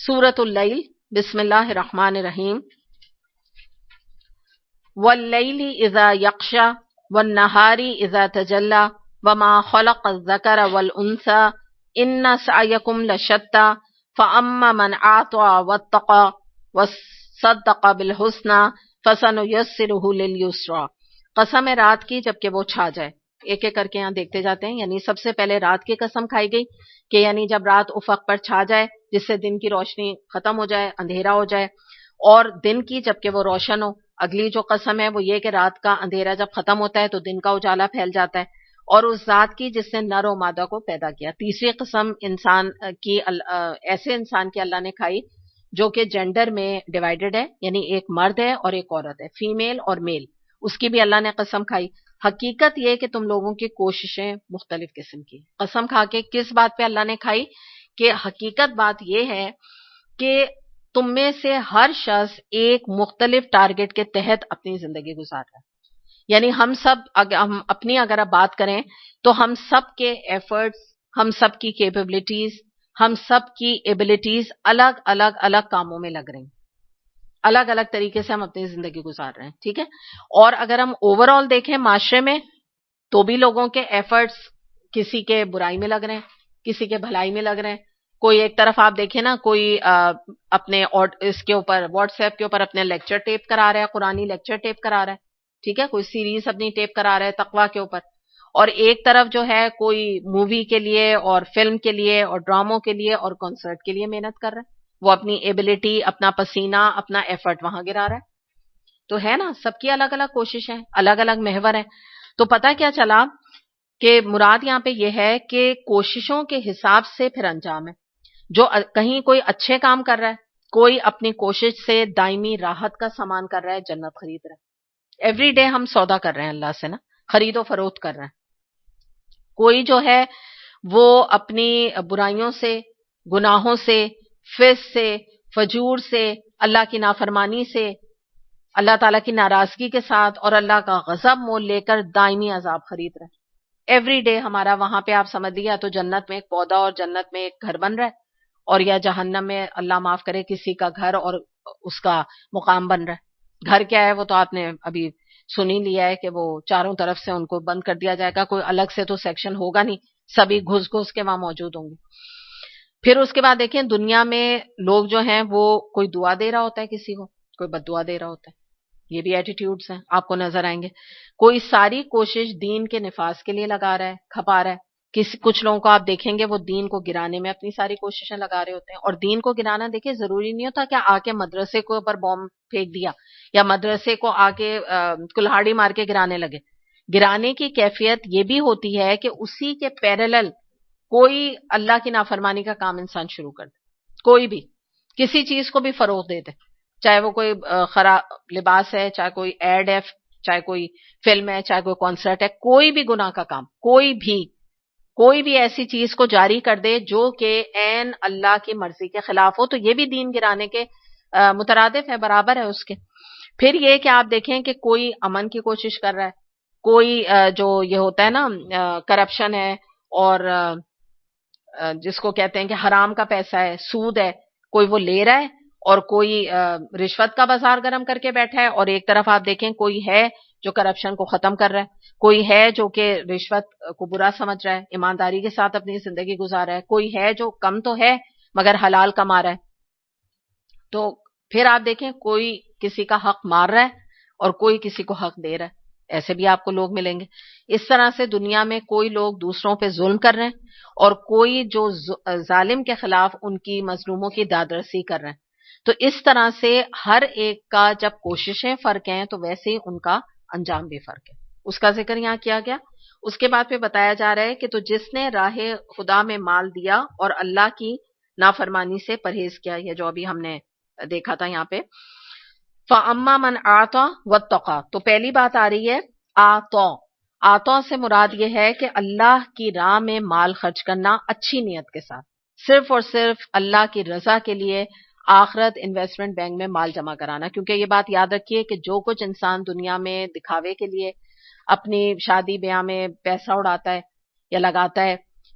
سورۃ اللیل، بسم اللہ الرحمن الرحیم۔ واللیل اذا یغشی والنہار اذا تجلی وما خلق الذکر والانثی ان سعیکم لشتی فاما من اعطی واتقی وصدق بالحسنی فسنیسرہ للیسری۔ قسم ہے رات کی جبکہ وہ چھا جائے۔ ایک ایک کر کے یہاں دیکھتے جاتے ہیں۔ یعنی سب سے پہلے رات کی قسم کھائی گئی کہ یعنی جب رات افق پر چھا جائے، جس سے دن کی روشنی ختم ہو جائے، اندھیرا ہو جائے، اور دن کی جبکہ وہ روشن ہو۔ اگلی جو قسم ہے وہ یہ کہ رات کا اندھیرا جب ختم ہوتا ہے تو دن کا اجالا پھیل جاتا ہے، اور اس ذات کی جس نے نر و مادہ کو پیدا کیا۔ تیسری قسم انسان کی ایسے انسان کی اللہ نے کھائی جو کہ جینڈر میں ڈیوائیڈڈ ہے، یعنی ایک مرد ہے اور ایک عورت ہے، فیمیل اور میل، اس کی بھی اللہ نے قسم کھائی۔ حقیقت یہ کہ تم لوگوں کی کوششیں مختلف قسم کی۔ قسم کھا کے کس بات پہ اللہ نے کھائی؟ کہ حقیقت بات یہ ہے کہ تم میں سے ہر شخص ایک مختلف ٹارگٹ کے تحت اپنی زندگی گزار رہا ہے۔ یعنی ہم اپنی اگر بات کریں تو ہم سب کے ایفرٹس، ہم سب کی کیپیبلٹیز، ہم سب کی ایبلٹیز الگ کاموں میں لگ رہے ہیں، الگ الگ طریقے سے ہم اپنی زندگی گزار رہے ہیں، ٹھیک ہے۔ اور اگر ہم اوور آل دیکھیں معاشرے میں تو بھی لوگوں کے ایفرٹس کسی کے برائی میں لگ رہے ہیں، کسی کے بھلائی میں لگ رہے ہیں۔ کوئی ایک طرف آپ دیکھیں نا، کوئی اپنے اس کے اوپر واٹس ایپ کے اوپر اپنے لیکچر ٹیپ کرا رہا ہے، قرآنی لیکچر ٹیپ کرا رہا ہے، ٹھیک ہے، کوئی سیریز اپنی ٹیپ کرا رہا ہے تقویٰ کے اوپر، اور ایک طرف جو ہے کوئی مووی کے لیے اور فلم کے لیے اور ڈراموں کے لیے اور کنسرٹ کے لیے محنت کر رہا ہے، وہ اپنی ایبلٹی، اپنا پسینہ، اپنا ایفرٹ وہاں گرا رہا ہے۔ تو ہے نا، سب کی الگ الگ کوششیں، الگ الگ محور ہیں۔ تو پتہ کیا چلا کہ مراد یہاں پہ یہ ہے کہ کوششوں کے حساب سے پھر انجام ہے۔ جو کہیں کوئی اچھے کام کر رہا ہے، کوئی اپنی کوشش سے دائمی راحت کا سامان کر رہا ہے، جنت خرید رہا ہے۔ ایوری ڈے ہم سودا کر رہے ہیں اللہ سے نا، خرید و فروخت کر رہے ہیں۔ کوئی جو ہے وہ اپنی برائیوں سے، گناہوں سے، فسق سے، فجور سے، اللہ کی نافرمانی سے، اللہ تعالیٰ کی ناراضگی کے ساتھ اور اللہ کا غضب مول لے کر دائمی عذاب خرید رہے ہیں۔ ایوری ڈے ہمارا وہاں پہ آپ سمجھ لیا تو جنت میں ایک پودا اور جنت میں ایک گھر بن رہا ہے، اور یا جہنم میں اللہ معاف کرے کسی کا گھر اور اس کا مقام بن رہا ہے۔ گھر کیا ہے وہ تو آپ نے ابھی سن ہی لیا ہے کہ وہ چاروں طرف سے ان کو بند کر دیا جائے گا، کوئی الگ سے تو سیکشن ہوگا نہیں، سبھی گھس کے وہاں موجود ہوں گے۔ پھر اس کے بعد دیکھیں دنیا میں لوگ جو ہیں وہ کوئی دعا دے رہا ہوتا ہے کسی کو، کوئی بد دعا دے رہا ہوتا ہے، یہ بھی ایٹیٹیوڈز ہیں، آپ کو نظر آئیں گے۔ کوئی ساری کوشش دین کے نفاذ کے لیے لگا رہا ہے، کھپا رہا ہے۔ کچھ لوگوں کو آپ دیکھیں گے وہ دین کو گرانے میں اپنی ساری کوششیں لگا رہے ہوتے ہیں۔ اور دین کو گرانا دیکھیں ضروری نہیں ہوتا کہ آ کے مدرسے کے اوپر بم پھینک دیا یا مدرسے کو آ کے کلہاڑی مار کے گرانے لگے۔ گرانے کی کیفیت یہ بھی ہوتی ہے کہ اسی کے پیرالل کوئی اللہ کی نافرمانی کا کام انسان شروع کر دے، کوئی بھی کسی چیز کو بھی فروغ دے دے، چاہے وہ کوئی خراب لباس ہے، چاہے کوئی ایڈ ہے، چاہے کوئی فلم ہے، چاہے کوئی کانسرٹ ہے، کوئی بھی گناہ کا کام، کوئی بھی ایسی چیز کو جاری کر دے جو کہ عین اللہ کی مرضی کے خلاف ہو، تو یہ بھی دین گرانے کے مترادف ہے، برابر ہے اس کے۔ پھر یہ کہ آپ دیکھیں کہ کوئی امن کی کوشش کر رہا ہے، کوئی جو یہ ہوتا ہے نا کرپشن ہے، اور جس کو کہتے ہیں کہ حرام کا پیسہ ہے، سود ہے، کوئی وہ لے رہا ہے، اور کوئی رشوت کا بازار گرم کر کے بیٹھا ہے، اور ایک طرف آپ دیکھیں کوئی ہے جو کرپشن کو ختم کر رہا ہے، کوئی ہے جو کہ رشوت کو برا سمجھ رہا ہے، ایمانداری کے ساتھ اپنی زندگی گزار رہا ہے، کوئی ہے جو کم تو ہے مگر حلال کما رہا ہے۔ تو پھر آپ دیکھیں کوئی کسی کا حق مار رہا ہے اور کوئی کسی کو حق دے رہا ہے، ایسے بھی آپ کو لوگ ملیں گے۔ اس طرح سے دنیا میں کوئی لوگ دوسروں پہ ظلم کر رہے ہیں اور کوئی جو ظالم کے خلاف ان کی مظلوموں کی دادرسی کر رہے ہیں۔ تو اس طرح سے ہر ایک کا جب کوششیں فرق ہیں تو ویسے ہی ان کا انجام بھی فرق ہے، اس کا ذکر یہاں کیا گیا۔ اس کے بعد پہ بتایا جا رہا ہے کہ تو جس نے راہ خدا میں مال دیا اور اللہ کی نافرمانی سے پرہیز کیا، یہ جو ابھی ہم نے دیکھا تھا یہاں پہ، فَأَمَّا مَنْ أَعْطَى وَاتَّقَى، تو پہلی بات آ رہی ہے آتا سے مراد یہ ہے کہ اللہ کی راہ میں مال خرچ کرنا اچھی نیت کے ساتھ، صرف اور صرف اللہ کی رضا کے لیے آخرت انویسٹمنٹ بینک میں مال جمع کرانا۔ کیونکہ یہ بات یاد رکھیے کہ جو کچھ انسان دنیا میں دکھاوے کے لیے اپنی شادی بیاہ میں پیسہ اڑاتا ہے یا لگاتا ہے،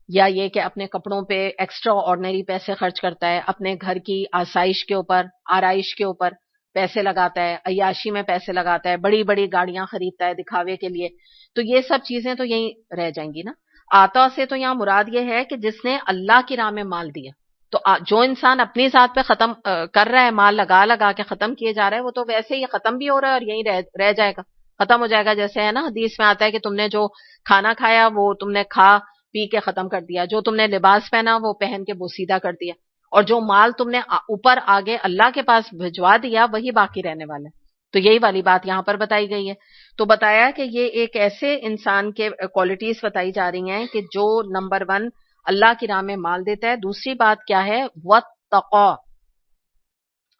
یا یہ کہ اپنے کپڑوں پہ ایکسٹرا آرڈنری پیسے خرچ کرتا ہے، اپنے گھر کی آسائش کے اوپر، آرائش کے اوپر پیسے لگاتا ہے، عیاشی میں پیسے لگاتا ہے، بڑی بڑی گاڑیاں خریدتا ہے دکھاوے کے لیے، تو یہ سب چیزیں تو یہیں رہ جائیں گی نا. آتا سے تو یہاں مراد یہ ہے کہ جس نے اللہ کی راہ میں مال دیا. تو جو انسان اپنی ذات پہ ختم کر رہا ہے، مال لگا لگا کے ختم کیے جا رہا ہے، وہ تو ویسے ہی ختم بھی ہو رہا ہے اور یہیں رہ جائے گا، ختم ہو جائے گا. جیسے ہے نا حدیث میں آتا ہے کہ تم نے جو کھانا کھایا وہ تم نے کھا پی کے ختم کر دیا، جو تم نے لباس پہنا وہ پہن کے بوسیدہ کر دیا، اور جو مال تم نے اوپر آگے اللہ کے پاس بھجوا دیا وہی باقی رہنے والا ہے. تو یہی والی بات یہاں پر بتائی گئی ہے. تو بتایا کہ یہ ایک ایسے انسان کے کوالٹیز بتائی جا رہی ہیں کہ جو نمبر 1 اللہ کی راہ میں مال دیتا ہے. دوسری بات کیا ہے؟ وَاتَّقَى.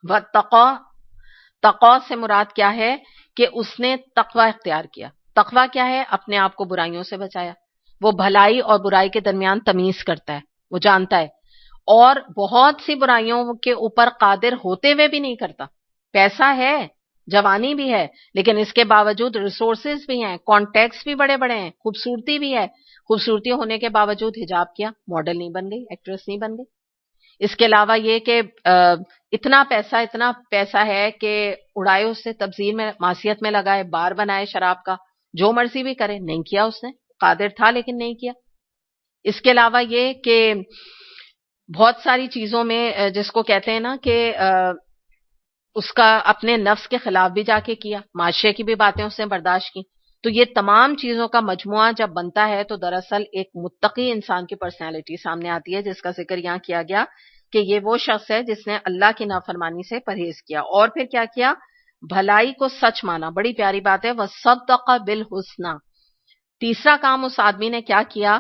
وَاتَّقَى، تقوی سے مراد کیا ہے کہ اس نے تقوی اختیار کیا. تقوی کیا ہے؟ اپنے آپ کو برائیوں سے بچایا. وہ بھلائی اور برائی کے درمیان تمیز کرتا ہے، وہ جانتا ہے، اور بہت سی برائیوں کے اوپر قادر ہوتے ہوئے بھی نہیں کرتا. پیسہ ہے، جوانی بھی ہے، لیکن اس کے باوجود ریسورسز بھی ہیں، کانٹیکٹس بھی بڑے بڑے ہیں، خوبصورتی بھی ہے، خوبصورتی ہونے کے باوجود حجاب کیا، ماڈل نہیں بن گئی، ایکٹریس نہیں بن گئی. اس کے علاوہ یہ کہ اتنا پیسہ ہے کہ اڑائے اس سے تبذیر میں، معصیت میں لگائے، بار بنائے شراب کا، جو مرضی بھی کرے. نہیں کیا اس نے، قادر تھا لیکن نہیں کیا. اس کے علاوہ یہ کہ بہت ساری چیزوں میں جس کو کہتے ہیں نا کہ اس کا اپنے نفس کے خلاف بھی جا کے کیا، معاشرے کی بھی باتیں اس نے برداشت کی. تو یہ تمام چیزوں کا مجموعہ جب بنتا ہے تو دراصل ایک متقی انسان کی پرسنالٹی سامنے آتی ہے، جس کا ذکر یہاں کیا گیا کہ یہ وہ شخص ہے جس نے اللہ کی نافرمانی سے پرہیز کیا. اور پھر کیا کیا؟ بھلائی کو سچ مانا. بڑی پیاری بات ہے، وَصَدَّقَ بِالْحُسْنَى. تیسرا کام اس آدمی نے کیا کیا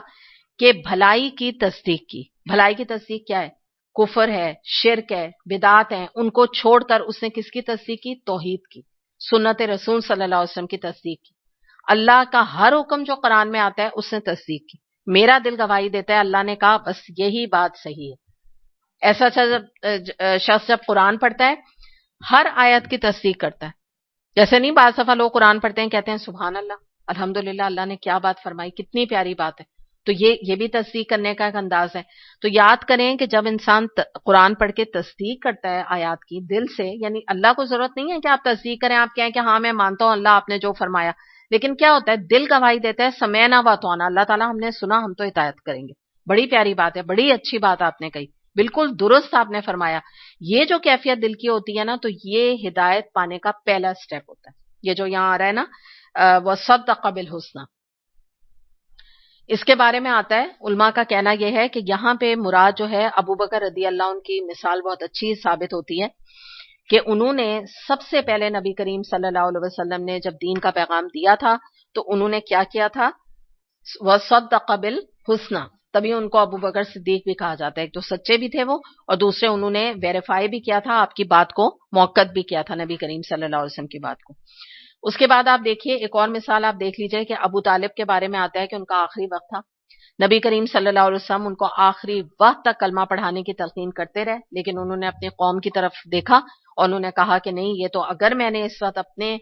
کہ بھلائی کی تصدیق کی. بھلائی کی تصدیق کیا ہے؟ کفر ہے، شرک ہے، بدعات ہیں، ان کو چھوڑ کر اس نے کس کی تصدیق کی؟ توحید کی، سنت رسول صلی اللہ علیہ وسلم کی تصدیق کی. اللہ کا ہر حکم جو قرآن میں آتا ہے اس نے تصدیق کی. میرا دل گواہی دیتا ہے، اللہ نے کہا بس یہی بات صحیح ہے. ایسا شخص جب قرآن پڑھتا ہے ہر آیت کی تصدیق کرتا ہے. جیسے نہیں بعض دفعہ لوگ قرآن پڑھتے ہیں کہتے ہیں سبحان اللہ، الحمدللہ، اللہ نے کیا بات فرمائی، کتنی پیاری بات ہے. تو یہ بھی تصدیق کرنے کا ایک انداز ہے. تو یاد کریں کہ جب انسان قرآن پڑھ کے تصدیق کرتا ہے آیات کی دل سے، یعنی اللہ کو ضرورت نہیں ہے کہ آپ تصدیق کریں، آپ کہیں کہ ہاں میں مانتا ہوں اللہ آپ نے جو فرمایا، لیکن کیا ہوتا ہے دل گواہی دیتا ہے سمعنا وَأَطَعْنَا، اللہ تعالیٰ ہم نے سنا، ہم تو اطاعت کریں گے. بڑی پیاری بات ہے، بڑی اچھی بات آپ نے کہی، بالکل درست آپ نے فرمایا. یہ جو کیفیت دل کی ہوتی ہے نا، تو یہ ہدایت پانے کا پہلا سٹیپ ہوتا ہے. یہ جو یہاں آ رہا ہے نا وَصَدَّقَ بِالْحُسْنَى، اس کے بارے میں آتا ہے. علماء کا کہنا یہ ہے کہ یہاں پہ مراد جو ہے ابو بکر رضی اللہ عنہ کی مثال بہت اچھی ثابت ہوتی ہے کہ انہوں نے سب سے پہلے نبی کریم صلی اللہ علیہ وسلم نے جب دین کا پیغام دیا تھا تو انہوں نے کیا کیا تھا؟ وَصَدَّقَ بِالْحُسْنَى. تبھی ان کو ابو بکر صدیق بھی کہا جاتا ہے. ایک تو سچے بھی تھے وہ، اور دوسرے انہوں نے ویریفائی بھی کیا تھا، آپ کی بات کو موقت بھی کیا تھا، نبی کریم صلی اللہ علیہ وسلم کی بات کو. اس کے بعد آپ دیکھیے ایک اور مثال آپ دیکھ لیجئے کہ ابو طالب کے بارے میں آتا ہے کہ ان کا آخری وقت تھا. نبی کریم صلی اللہ علیہ وسلم ان کو آخری وقت تک کلمہ پڑھانے کی تلقین کرتے رہے، لیکن انہوں نے اپنی قوم کی طرف دیکھا اور انہوں نے کہا کہ نہیں، یہ تو اگر میں نے اس وقت اپنے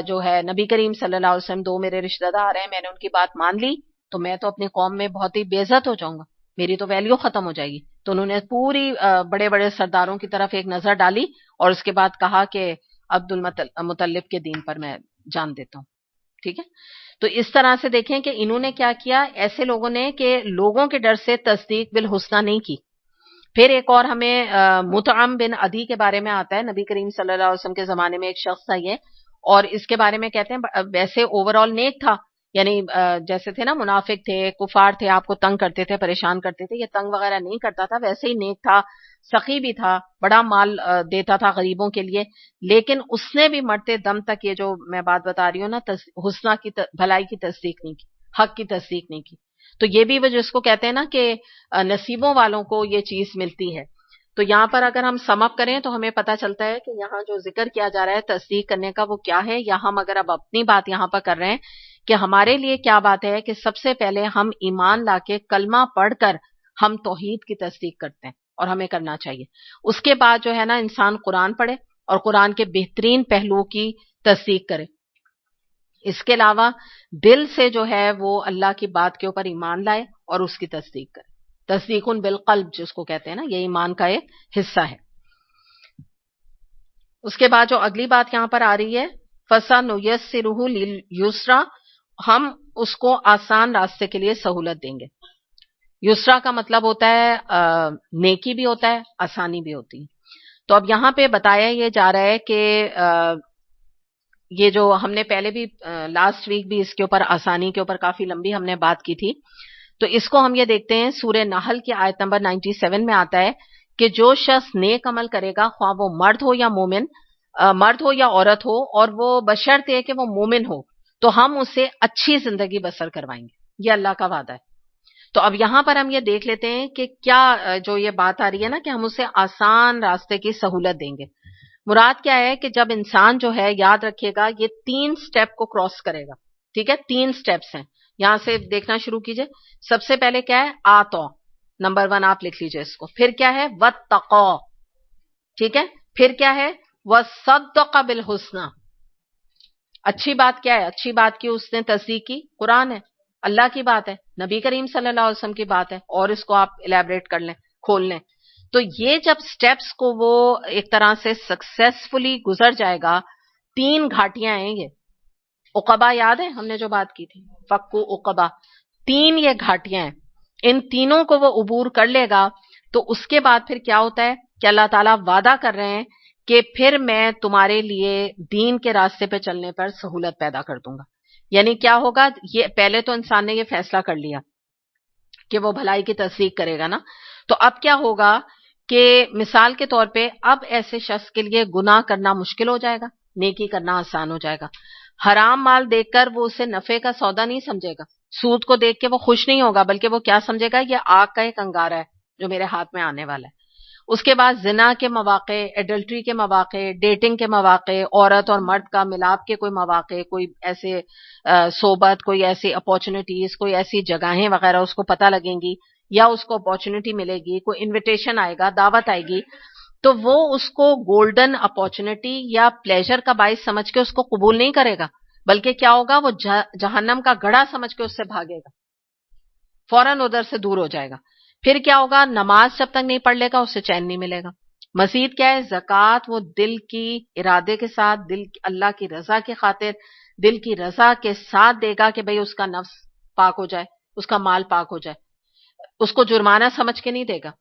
جو ہے نبی کریم صلی اللہ علیہ وسلم، 2 میرے رشتہ دار ہیں، میں نے ان کی بات مان لی تو میں تو اپنی قوم میں بہت ہی بے عزت ہو جاؤں گا، میری تو ویلیو ختم ہو جائے گی. تو انہوں نے پوری بڑے بڑے سرداروں کی طرف ایک نظر ڈالی اور اس کے بعد کہا کہ عبد المطلب کے دین پر میں جان دیتا ہوں. ٹھیک ہے، تو اس طرح سے دیکھیں کہ انہوں نے کیا کیا، ایسے لوگوں نے کہ لوگوں کے ڈر سے تصدیق بالحسنہ نہیں کی. پھر ایک اور ہمیں مطعم بن عدی کے بارے میں آتا ہے، نبی کریم صلی اللہ علیہ وسلم کے زمانے میں ایک شخص تھا یہ، اور اس کے بارے میں کہتے ہیں ویسے اوور آل نیک تھا، یعنی جیسے تھے نا منافق تھے، کفار تھے، آپ کو تنگ کرتے تھے، پریشان کرتے تھے، یہ تنگ وغیرہ نہیں کرتا تھا، ویسے ہی نیک تھا، سخی بھی تھا، بڑا مال دیتا تھا غریبوں کے لیے. لیکن اس نے بھی مرتے دم تک یہ جو میں بات بتا رہی ہوں نا، حسنہ کی بھلائی کی تصدیق نہیں کی، حق کی تصدیق نہیں کی. تو یہ بھی وہ جس کو کہتے ہیں نا کہ نصیبوں والوں کو یہ چیز ملتی ہے. تو یہاں پر اگر ہم سم اپ کریں تو ہمیں پتہ چلتا ہے کہ یہاں جو ذکر کیا جا رہا ہے تصدیق کرنے کا وہ کیا ہے، یا ہم اگر اب اپنی بات یہاں پر کر رہے ہیں کہ ہمارے لیے کیا بات ہے کہ سب سے پہلے ہم ایمان لا کے کلمہ پڑھ کر ہم توحید کی تصدیق کرتے ہیں، اور ہمیں کرنا چاہیے. اس کے بعد جو ہے نا انسان قرآن پڑھے اور قرآن کے بہترین پہلوؤں کی تصدیق کرے. اس کے علاوہ دل سے جو ہے وہ اللہ کی بات کے اوپر ایمان لائے اور اس کی تصدیق کرے. تصدیق بالقلب جس کو کہتے ہیں نا، یہ ایمان کا ایک حصہ ہے. اس کے بعد جو اگلی بات یہاں پر آ رہی ہے، فَسَنُيَسِّرُهُ لِلْيُسْرَىٰ، ہم اس کو آسان راستے کے لیے سہولت دیں گے. یسرا کا مطلب ہوتا ہے نیکی بھی ہوتا ہے، آسانی بھی ہوتی ہے. تو اب یہاں پہ بتایا یہ جا رہا ہے کہ یہ جو ہم نے پہلے بھی لاسٹ ویک بھی اس کے اوپر آسانی کے اوپر کافی لمبی ہم نے بات کی تھی. تو اس کو ہم یہ دیکھتے ہیں سورہ نحل کی آیت نمبر 97 میں آتا ہے کہ جو شخص نیک عمل کرے گا، خواہ وہ مرد ہو یا مومن، مرد ہو یا عورت ہو، اور وہ بشرط ہے کہ وہ مومن ہو، تو ہم اسے اچھی زندگی بسر کروائیں گے. یہ اللہ کا وعدہ ہے. تو اب یہاں پر ہم یہ دیکھ لیتے ہیں کہ کیا جو یہ بات آ رہی ہے نا کہ ہم اسے آسان راستے کی سہولت دیں گے، مراد کیا ہے کہ جب انسان جو ہے، یاد رکھیے گا، یہ 3 سٹیپ کو کراس کرے گا. ٹھیک ہے، 3 سٹیپس ہیں. یہاں سے دیکھنا شروع کیجئے. سب سے پہلے کیا ہے؟ آتو، نمبر 1 آپ لکھ لیجئے اس کو. پھر کیا ہے؟ واتقوا. ٹھیک ہے. پھر کیا ہے؟ وصدق بالحسنى. اچھی بات کیا ہے؟ اچھی بات کی اس نے تصدیق کی، قرآن ہے، اللہ کی بات ہے، نبی کریم صلی اللہ علیہ وسلم کی بات ہے، اور اس کو آپ الیبریٹ کر لیں، کھول لیں. تو یہ جب سٹیپس کو وہ ایک طرح سے سکسیسفلی گزر جائے گا، 3 گھاٹیاں ہیں یہ. عقبہ یاد ہے ہم نے جو بات کی تھی، فکو عقبہ، 3 یہ گھاٹیاں ہیں. ان تینوں کو وہ عبور کر لے گا تو اس کے بعد پھر کیا ہوتا ہے کہ اللہ تعالیٰ وعدہ کر رہے ہیں کہ پھر میں تمہارے لیے دین کے راستے پہ چلنے پر سہولت پیدا کر دوں گا. یعنی کیا ہوگا؟ یہ پہلے تو انسان نے یہ فیصلہ کر لیا کہ وہ بھلائی کی تصدیق کرے گا نا. تو اب کیا ہوگا کہ مثال کے طور پہ اب ایسے شخص کے لیے گناہ کرنا مشکل ہو جائے گا، نیکی کرنا آسان ہو جائے گا. حرام مال دیکھ کر وہ اسے نفع کا سودا نہیں سمجھے گا، سود کو دیکھ کے وہ خوش نہیں ہوگا، بلکہ وہ کیا سمجھے گا؟ یہ آگ کا ایک انگارہ ہے جو میرے ہاتھ میں آنے والا ہے. اس کے بعد زنا کے مواقع، ایڈلٹری کے مواقع، ڈیٹنگ کے مواقع، عورت اور مرد کا ملاپ کے کوئی مواقع، کوئی ایسے صحبت، کوئی ایسی اپارچونٹیز، کوئی ایسی جگہیں وغیرہ اس کو پتہ لگیں گی، یا اس کو اپارچونٹی ملے گی، کوئی انویٹیشن آئے گا، دعوت آئے گی، تو وہ اس کو گولڈن اپارچونٹی یا پلیجر کا باعث سمجھ کے اس کو قبول نہیں کرے گا، بلکہ کیا ہوگا؟ وہ جہنم کا گڑھا سمجھ کے اس سے بھاگے گا، فوراً ادھر سے دور ہو جائے گا. پھر کیا ہوگا؟ نماز جب تک نہیں پڑھ لے گا اسے چین نہیں ملے گا. مزید کیا ہے؟ زکوٰۃ وہ دل کی ارادے کے ساتھ، اللہ کی رضا کی خاطر دل کی رضا کے ساتھ دے گا کہ بھئی اس کا نفس پاک ہو جائے، اس کا مال پاک ہو جائے. اس کو جرمانہ سمجھ کے نہیں دے گا.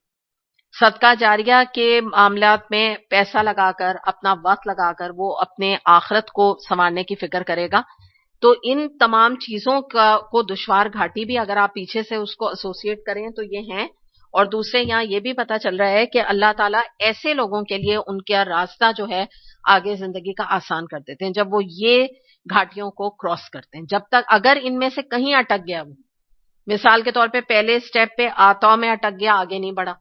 صدقہ جاریہ کے معاملات میں پیسہ لگا کر، اپنا وقت لگا کر وہ اپنے آخرت کو سنوارنے کی فکر کرے گا. تو ان تمام چیزوں کو دشوار گھاٹی بھی اگر آپ پیچھے سے اس کو ایسوسیٹ کریں تو یہ ہیں. اور دوسرے یہاں یہ بھی پتہ چل رہا ہے کہ اللہ تعالیٰ ایسے لوگوں کے لیے ان کا راستہ جو ہے آگے زندگی کا آسان کر دیتے ہیں جب وہ یہ گھاٹیوں کو کراس کرتے ہیں. جب تک اگر ان میں سے کہیں اٹک گیا، وہ مثال کے طور پہ پہلے سٹیپ پہ آتا میں اٹک گیا، آگے نہیں بڑھا،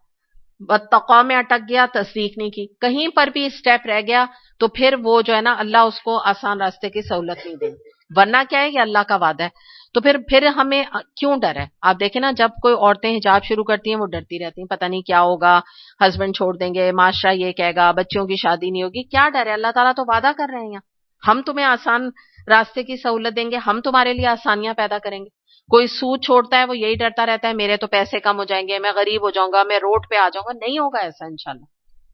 بتقوا میں اٹک گیا، تصدیق نہیں کی، کہیں پر بھی سٹیپ رہ گیا، تو پھر وہ جو ہے نا اللہ اس کو آسان راستے کی سہولت نہیں دے. ورنہ کیا ہے؟ یہ اللہ کا وعدہ ہے. تو پھر ہمیں کیوں ڈر ہے؟ آپ دیکھیں نا، جب کوئی عورتیں حجاب شروع کرتی ہیں وہ ڈرتی رہتی ہیں، پتہ نہیں کیا ہوگا، ہسبینڈ چھوڑ دیں گے، معاشرہ یہ کہے گا، بچوں کی شادی نہیں ہوگی. کیا ڈر ہے؟ اللہ تعالیٰ تو وعدہ کر رہے ہیں ہم تمہیں آسان راستے کی سہولت دیں گے، ہم تمہارے لیے آسانیاں پیدا کریں گے. کوئی سود چھوڑتا ہے وہ یہی ڈرتا رہتا ہے میرے تو پیسے کم ہو جائیں گے، میں غریب ہو جاؤں گا، میں روڈ پہ آ جاؤں گا. نہیں ہوگا ایسا انشاءاللہ.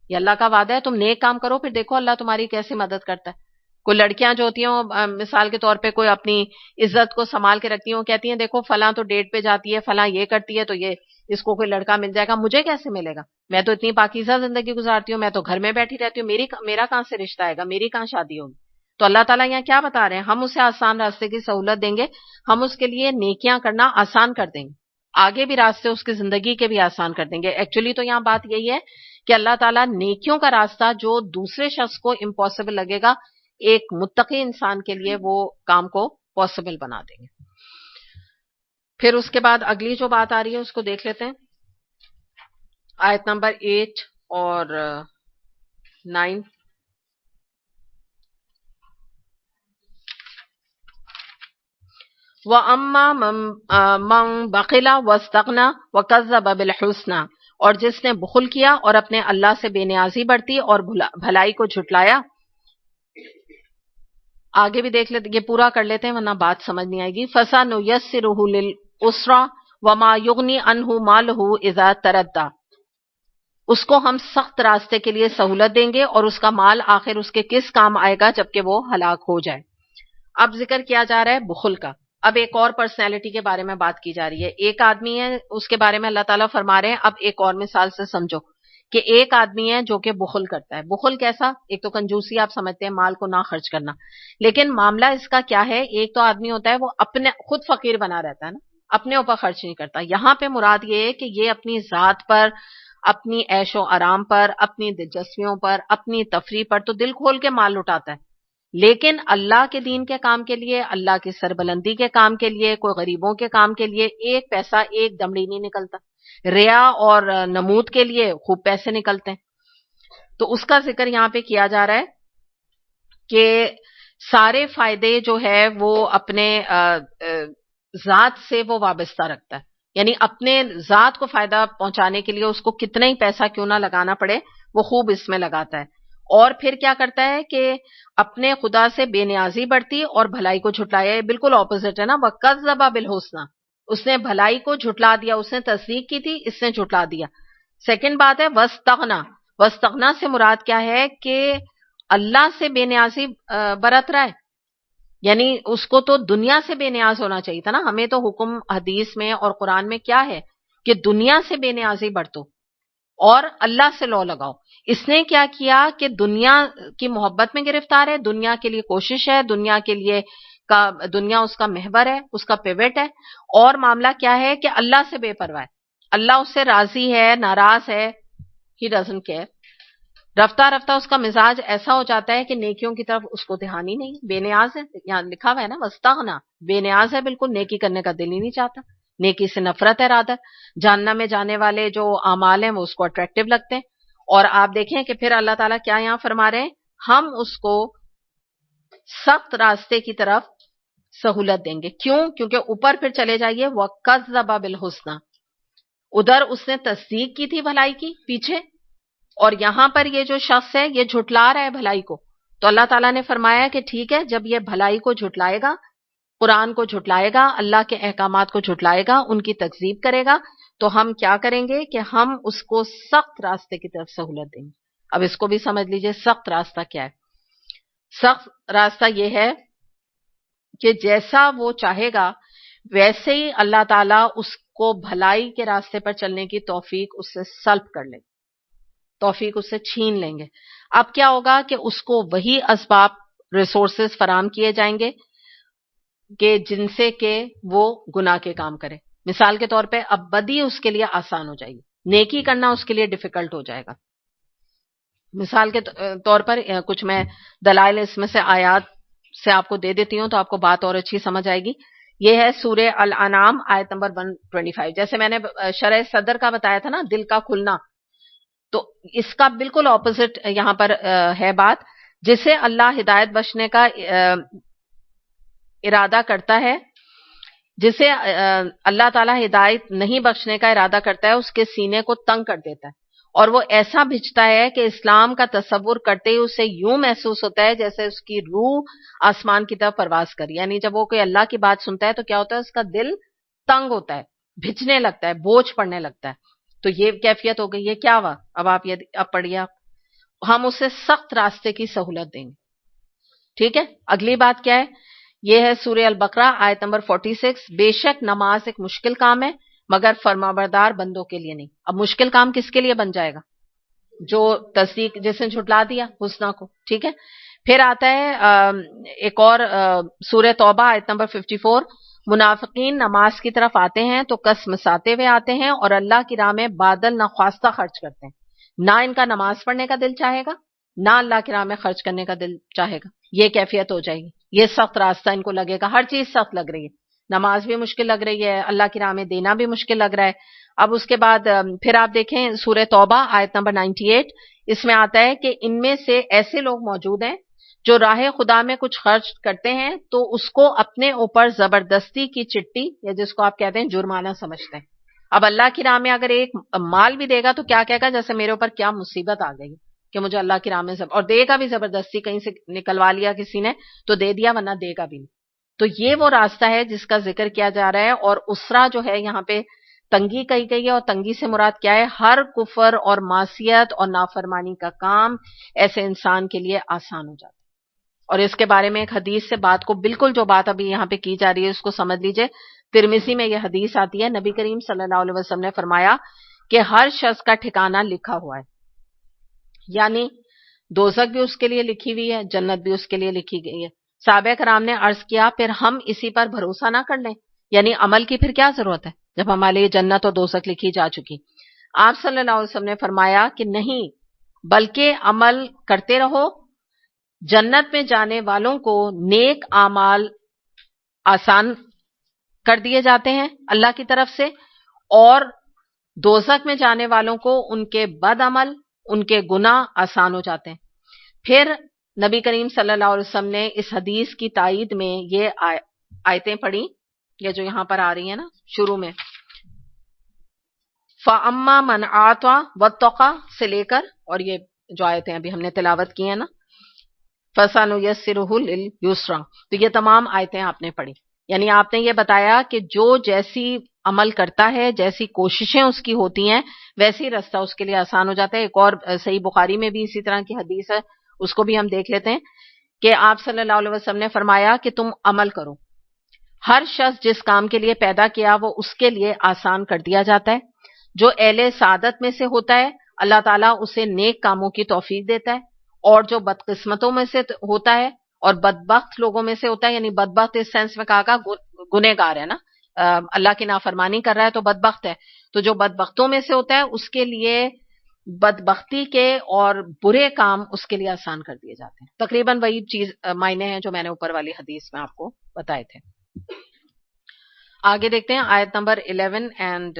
یہ اللہ کا وعدہ ہے. تم نیک کام کرو، پھر دیکھو اللہ تمہاری کیسے مدد کرتا ہے. کوئی لڑکیاں جو ہوتی ہیں مثال کے طور پہ کوئی اپنی عزت کو سنبھال کے رکھتی ہیں، کہتی ہیں دیکھو فلاں تو ڈیٹ پہ جاتی ہے، فلاں یہ کرتی ہے، تو یہ اس کو کوئی لڑکا مل جائے گا، مجھے کیسے ملے گا؟ میں تو اتنی پاکیزہ زندگی گزارتی ہوں، میں تو گھر میں بیٹھی رہتی ہوں، میرا کہاں سے رشتہ آئے گا، میری کہاں شادی ہوگی؟ تو اللہ تعالیٰ یہاں کیا بتا رہے ہیں؟ ہم اسے آسان راستے کی سہولت دیں گے، ہم اس کے لیے نیکیاں کرنا آسان کر دیں گے، آگے بھی راستے اس کی زندگی کے بھی آسان کر دیں گے. ایکچولی تو یہاں بات یہی ہے کہ اللہ تعالیٰ نیکیوں کا راستہ جو دوسرے شخص کو امپاسبل لگے گا، ایک متقی انسان کے لیے وہ کام کو پاسبل بنا دیں گے. پھر اس کے بعد اگلی جو بات آ رہی ہے اس کو دیکھ لیتے ہیں، آیت نمبر 8 اور 9. وَأَمَّا مَن بَخِلَ وَاسْتَغْنَى وَكَذَّبَ بِالْحُسْنَى، اور جس نے بخل کیا اور اپنے اللہ سے بے نیازی برتی اور بھلائی کو جھٹلایا. آگے بھی دیکھ لیتے, یہ پورا کر لیتے ہیں ورنہ بات سمجھ نہیں آئے گی. فَسَنُيَسِّرُهُ لِلْعُسْرَىٰ وَمَا يُغْنِي عَنْهُ مَالُهُ إِذَا تَرَدَّىٰ, اس کو ہم سخت راستے کے لیے سہولت دیں گے اور اس کا مال آخر اس کے کس کام آئے گا جبکہ وہ ہلاک ہو جائے. اب ذکر کیا جا رہا ہے بخل کا. اب ایک اور پرسنالٹی کے بارے میں بات کی جا رہی ہے. ایک آدمی ہے, اس کے بارے میں اللہ تعالیٰ فرما رہے ہیں اب ایک اور مثال سے سمجھو کہ ایک آدمی ہے جو کہ بخل کرتا ہے. بخل کیسا؟ ایک تو کنجوسی آپ سمجھتے ہیں, مال کو نہ خرچ کرنا, لیکن معاملہ اس کا کیا ہے, ایک تو آدمی ہوتا ہے وہ اپنے خود فقیر بنا رہتا ہے نا, اپنے اوپر خرچ نہیں کرتا. یہاں پہ مراد یہ ہے کہ یہ اپنی ذات پر, اپنی عیش و آرام پر, اپنی دلچسپیوں پر, اپنی تفریح پر تو دل کھول کے مال لٹاتا ہے, لیکن اللہ کے دین کے کام کے لیے, اللہ کی سربلندی کے کام کے لیے, کوئی غریبوں کے کام کے لیے ایک پیسہ ایک دمڑی نہیں نکلتا. ریا اور نمود کے لیے خوب پیسے نکلتے ہیں. تو اس کا ذکر یہاں پہ کیا جا رہا ہے کہ سارے فائدے جو ہے وہ اپنے ذات سے وہ وابستہ رکھتا ہے, یعنی اپنے ذات کو فائدہ پہنچانے کے لیے اس کو کتنا ہی پیسہ کیوں نہ لگانا پڑے وہ خوب اس میں لگاتا ہے. اور پھر کیا کرتا ہے کہ اپنے خدا سے بے نیازی بڑھتی اور بھلائی کو جھٹلایا. یہ بالکل اپوزٹ ہے نا, وَكَذَّبَ بِالْحُسْنَىٰ, اس نے بھلائی کو جھٹلا دیا, اس نے تصدیق کی تھی, اس نے جھٹلا دیا. سیکنڈ بات ہے وَاسْتَغْنَىٰ. وَاسْتَغْنَىٰ سے مراد کیا ہے کہ اللہ سے بے نیازی برت رہا ہے, یعنی اس کو تو دنیا سے بے نیاز ہونا چاہیے تھا نا. ہمیں تو حکم حدیث میں اور قرآن میں کیا ہے کہ دنیا سے بے نیازی برتو اور اللہ سے لو لگاؤ. اس نے کیا کیا کہ دنیا کی محبت میں گرفتار ہے, دنیا کے لیے کوشش ہے, دنیا کے لیے دنیا اس کا محور ہے, اس کا پیوٹ ہے, اور معاملہ کیا ہے کہ اللہ سے بے پرواہ ہے, اللہ اس سے راضی ہے, ناراض ہے, ہی ڈزنٹ کیئر. رفتہ رفتہ اس کا مزاج ایسا ہو جاتا ہے کہ نیکیوں کی طرف اس کو دھیان ہی نہیں, بے نیاز ہے. یہاں لکھا ہوا ہے نا وَاسْتَغْنَىٰ, بے نیاز ہے بالکل, نیکی کرنے کا دل ہی نہیں چاہتا, نیکی سے نفرت ہے رادر. جہنم میں جانے والے جو اعمال ہیں وہ اس کو اٹریکٹیو لگتے ہیں. اور آپ دیکھیں کہ پھر اللہ تعالیٰ کیا یہاں فرما رہے ہیں, ہم اس کو سخت راستے کی طرف سہولت دیں گے. کیوں؟ کیونکہ اوپر پھر چلے جائیے وَكَذَّبَ بِالْحُسْنَىٰ, ادھر اس نے تصدیق کی تھی بھلائی کی پیچھے, اور یہاں پر یہ جو شخص ہے یہ جھٹلا رہا ہے بھلائی کو. تو اللہ تعالیٰ نے فرمایا کہ ٹھیک ہے, جب یہ بھلائی کو جھٹلائے گا, قرآن کو جھٹلائے گا, اللہ کے احکامات کو جھٹلائے گا, ان کی تکذیب کرے گا, تو ہم کیا کریں گے کہ ہم اس کو سخت راستے کی طرف سہولت دیں گے. اب اس کو بھی سمجھ لیجئے سخت راستہ کیا ہے. سخت راستہ یہ ہے کہ جیسا وہ چاہے گا ویسے ہی اللہ تعالیٰ اس کو بھلائی کے راستے پر چلنے کی توفیق اس سے سلب کر لیں گے, توفیق اس سے چھین لیں گے. اب کیا ہوگا کہ اس کو وہی اسباب, ریسورسز فراہم کیے جائیں گے کہ جن سے کہ وہ گناہ کے کام کرے. مثال کے طور پہ اب بدی اس کے لیے آسان ہو جائے گی, نیکی کرنا اس کے لیے ڈیفیکلٹ ہو جائے گا. مثال کے طور پر کچھ میں دلائل اس میں سے آیات سے آپ کو دے دیتی ہوں تو آپ کو بات اور اچھی سمجھ آئے گی. یہ ہے سورہ الانعام آیت نمبر 125. جیسے میں نے شرح صدر کا بتایا تھا نا, دل کا کھلنا, تو اس کا بالکل اپوزٹ یہاں پر ہے بات. جسے اللہ ہدایت بخشنے کا ارادہ کرتا ہے, جسے اللہ تعالیٰ ہدایت نہیں بخشنے کا ارادہ کرتا ہے, اس کے سینے کو تنگ کر دیتا ہے, اور وہ ایسا بھجتا ہے کہ اسلام کا تصور کرتے ہی اسے یوں محسوس ہوتا ہے جیسے اس کی روح آسمان کی طرف پرواز کری. یعنی جب وہ کوئی اللہ کی بات سنتا ہے تو کیا ہوتا ہے, اس کا دل تنگ ہوتا ہے, بھجنے لگتا ہے, بوجھ پڑنے لگتا ہے. تو یہ کیفیت ہو گئی. یہ کیا ہوا؟ اب پڑھیے آپ, ہم اسے سخت راستے کی سہولت دیں گے. ٹھیک ہے, اگلی بات کیا ہے, یہ ہے سورہ البقرہ آیت نمبر 46. بے شک نماز ایک مشکل کام ہے مگر فرمانبردار بندوں کے لیے نہیں. اب مشکل کام کس کے لیے بن جائے گا؟ جو تصدیق, جس نے جھٹلا دیا حسنہ کو. ٹھیک ہے, پھر آتا ہے ایک اور سورہ توبہ آیت نمبر 54. منافقین نماز کی طرف آتے ہیں تو کس مساتے ہوئے آتے ہیں اور اللہ کی راہ میں بادل نہ خواستہ خرچ کرتے ہیں. نہ ان کا نماز پڑھنے کا دل چاہے گا, نہ اللہ کی راہ میں خرچ کرنے کا دل چاہے گا. یہ کیفیت ہو جائے گی. یہ سخت راستہ ان کو لگے گا, ہر چیز سخت لگ رہی ہے, نماز بھی مشکل لگ رہی ہے, اللہ کی راہ میں دینا بھی مشکل لگ رہا ہے. اب اس کے بعد پھر آپ دیکھیں سورہ توبہ آیت نمبر 98. اس میں آتا ہے کہ ان میں سے ایسے لوگ موجود ہیں جو راہ خدا میں کچھ خرچ کرتے ہیں تو اس کو اپنے اوپر زبردستی کی چٹی, یا جس کو آپ کہتے ہیں جرمانہ سمجھتے ہیں. اب اللہ کی راہ میں اگر ایک مال بھی دے گا تو کیا کہے گا, جیسے میرے اوپر کیا مصیبت آ گئی, کہ مجھے اللہ کی راہ میں اور دے گا بھی زبردستی، کہیں سے نکلوا لیا کسی نے تو دے دیا، ورنہ دے گا بھی نہیں. تو یہ وہ راستہ ہے جس کا ذکر کیا جا رہا ہے. اور اسرا جو ہے یہاں پہ تنگی کہی گئی ہے، اور تنگی سے مراد کیا ہے؟ ہر کفر اور معصیت اور نافرمانی کا کام ایسے انسان کے لیے آسان ہو جاتا ہے. اور اس کے بارے میں ایک حدیث سے بات کو بالکل جو بات ابھی یہاں پہ کی جا رہی ہے اس کو سمجھ لیجئے. ترمذی میں یہ حدیث آتی ہے، نبی کریم صلی اللہ علیہ وسلم نے فرمایا کہ ہر شخص کا ٹھکانہ لکھا ہوا ہے، یعنی دوزخ بھی اس کے لیے لکھی ہوئی ہے، جنت بھی اس کے لیے لکھی گئی ہے. صحابہ کرام نے عرض کیا پھر ہم اسی پر بھروسہ نہ کر لیں؟ یعنی عمل کی پھر کیا ضرورت ہے جب ہمارے لیے جنت اور دوزخ لکھی جا چکی؟ آپ صلی اللہ علیہ وسلم نے فرمایا کہ نہیں، بلکہ عمل کرتے رہو. جنت میں جانے والوں کو نیک اعمال آسان کر دیے جاتے ہیں اللہ کی طرف سے، اور دوزخ میں جانے والوں کو ان کے بد عمل، ان کے گناہ آسان ہو جاتے ہیں. پھر نبی کریم صلی اللہ علیہ وسلم نے اس حدیث کی تائید میں یہ آیتیں پڑھی، یہ جو یہاں پر آ رہی ہیں نا شروع میں، فَأَمَّا مَنْ أَعْطَى وَاتَّقَى سے لے کر، اور یہ جو آیتیں ابھی ہم نے تلاوت کی ہیں نا، فَسَنُيَسِّرُهُ لِلْيُسْرَىٰ، تو یہ تمام آیتیں آپ نے پڑھی. یعنی آپ نے یہ بتایا کہ جو جیسی عمل کرتا ہے، جیسی کوششیں اس کی ہوتی ہیں، ویسی راستہ اس کے لیے آسان ہو جاتا ہے. ایک اور صحیح بخاری میں بھی اسی طرح کی حدیث ہے، اس کو بھی ہم دیکھ لیتے ہیں کہ آپ صلی اللہ علیہ وسلم نے فرمایا کہ تم عمل کرو، ہر شخص جس کام کے لیے پیدا کیا وہ اس کے لیے آسان کر دیا جاتا ہے. جو اہل سعادت میں سے ہوتا ہے اللہ تعالیٰ اسے نیک کاموں کی توفیق دیتا ہے، اور جو بدقسمتوں میں سے ہوتا ہے اور بدبخت لوگوں میں سے ہوتا ہے، یعنی بدبخت اس سینس میں کہا گنہگار ہے نا، اللہ کی نافرمانی کر رہا ہے تو بدبخت ہے. تو جو بدبختوں میں سے ہوتا ہے اس کے لیے بدبختی کے اور برے کام اس کے لیے آسان کر دیے جاتے ہیں. تقریباً وہی چیز معنی ہیں جو میں نے اوپر والی حدیث میں آپ کو بتائے تھے. آگے دیکھتے ہیں آیت نمبر 11 اینڈ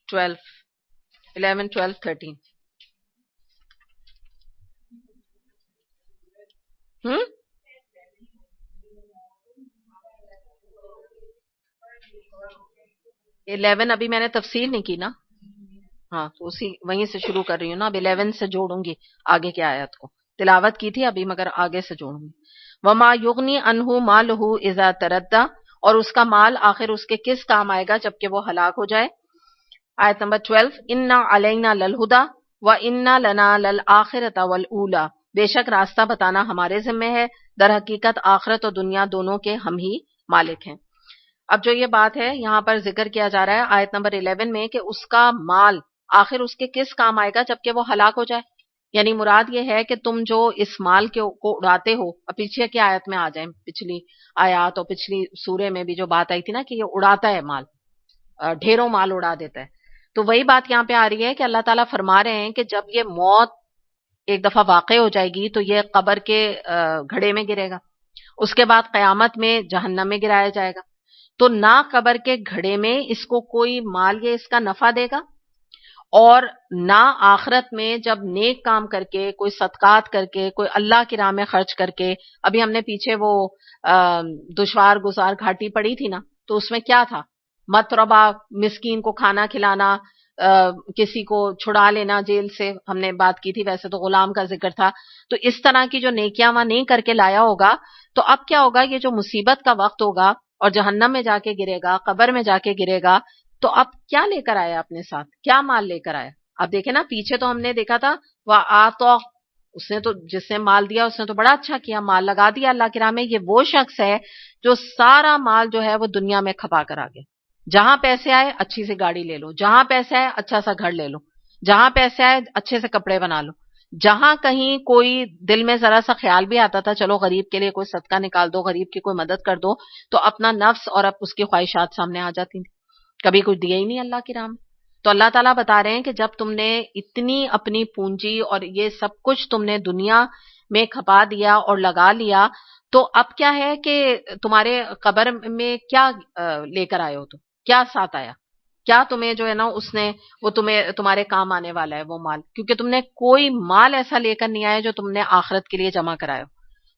12 11 12 13. 11 ابھی میں نے تفسیر نہیں کی نا، ہاں تو اسی وہیں سے شروع کر رہی ہوں نا. اب 11 سے جوڑوں گی آگے کی آیت کو، تلاوت کی تھی ابھی مگر آگے سے جوڑوں گی. وما یغنی عنہ مالہ اذا تردی، اور اس کا مال آخر اس کے کس کام آئے گا جبکہ وہ ہلاک ہو جائے. آیت نمبر 12 انا علینا للہدی وانا لنا للآخرۃ والاولی، بے شک راستہ بتانا ہمارے ذمہ ہے، در حقیقت آخرت اور دنیا دونوں کے ہم ہی مالک ہیں. اب جو یہ بات ہے یہاں پر ذکر کیا جا رہا ہے آیت نمبر 11 میں کہ اس کا مال آخر اس کے کس کام آئے گا جبکہ وہ ہلاک ہو جائے. یعنی مراد یہ ہے کہ تم جو اس مال کو اڑاتے ہو، اب پیچھے کی آیت میں آ جائیں، پچھلی آیات اور پچھلی سورے میں بھی جو بات آئی تھی نا کہ یہ اڑاتا ہے مال، ڈھیروں مال اڑا دیتا ہے. تو وہی بات یہاں پہ آ رہی ہے کہ اللہ تعالیٰ فرما رہے ہیں کہ جب یہ موت ایک دفعہ واقع ہو جائے گی تو یہ قبر کے گھڑے میں گرے گا، اس کے بعد قیامت میں جہنم میں گرایا جائے گا. تو نہ قبر کے گھڑے میں اس کو کوئی مال یا اس کا نفع دے گا، اور نہ آخرت میں جب نیک کام کر کے، کوئی صدقات کر کے، کوئی اللہ کی راہ میں خرچ کر کے. ابھی ہم نے پیچھے وہ دشوار گزار گھاٹی پڑی تھی نا، تو اس میں کیا تھا؟ مطربہ، مسکین کو کھانا کھلانا، کسی کو چھڑا لینا جیل سے، ہم نے بات کی تھی. ویسے تو غلام کا ذکر تھا. تو اس طرح کی جو نیکیاں وہاں نہیں کر کے لایا ہوگا تو اب کیا ہوگا؟ یہ جو مصیبت کا وقت ہوگا اور جہنم میں جا کے گرے گا، قبر میں جا کے گرے گا، تو اب کیا لے کر آیا اپنے ساتھ؟ کیا مال لے کر آیا؟ اب دیکھیں نا، پیچھے تو ہم نے دیکھا تھا وَآتَى، اس نے تو جس نے مال دیا اس نے تو بڑا اچھا کیا، مال لگا دیا اللہ کی راہ میں. یہ وہ شخص ہے جو سارا مال جو ہے وہ دنیا میں کھپا کر آ گیا. جہاں پیسے آئے اچھی سی گاڑی لے لو، جہاں پیسے آئے اچھا سا گھر لے لو، جہاں پیسے آئے اچھے سے کپڑے بنا لو. جہاں کہیں کوئی دل میں ذرا سا خیال بھی آتا تھا چلو غریب کے لیے کوئی صدقہ نکال دو، غریب کی کوئی مدد کر دو، تو اپنا نفس اور اب اس کی خواہشات سامنے آ جاتی تھی، کبھی کچھ دیا ہی نہیں اللہ کی راہ میں. تو اللہ تعالیٰ بتا رہے ہیں کہ جب تم نے اتنی اپنی پونجی اور یہ سب کچھ تم نے دنیا میں کھپا دیا اور لگا لیا، تو اب کیا ہے کہ تمہارے قبر میں کیا لے کر آئے ہو؟ تو کیا ساتھ آیا؟ کیا تمہیں جو ہے نا اس نے وہ تمہارے کام آنے والا ہے وہ مال؟ کیونکہ تم نے کوئی مال ایسا لے کر نہیں آیا جو تم نے آخرت کے لیے جمع کرایا.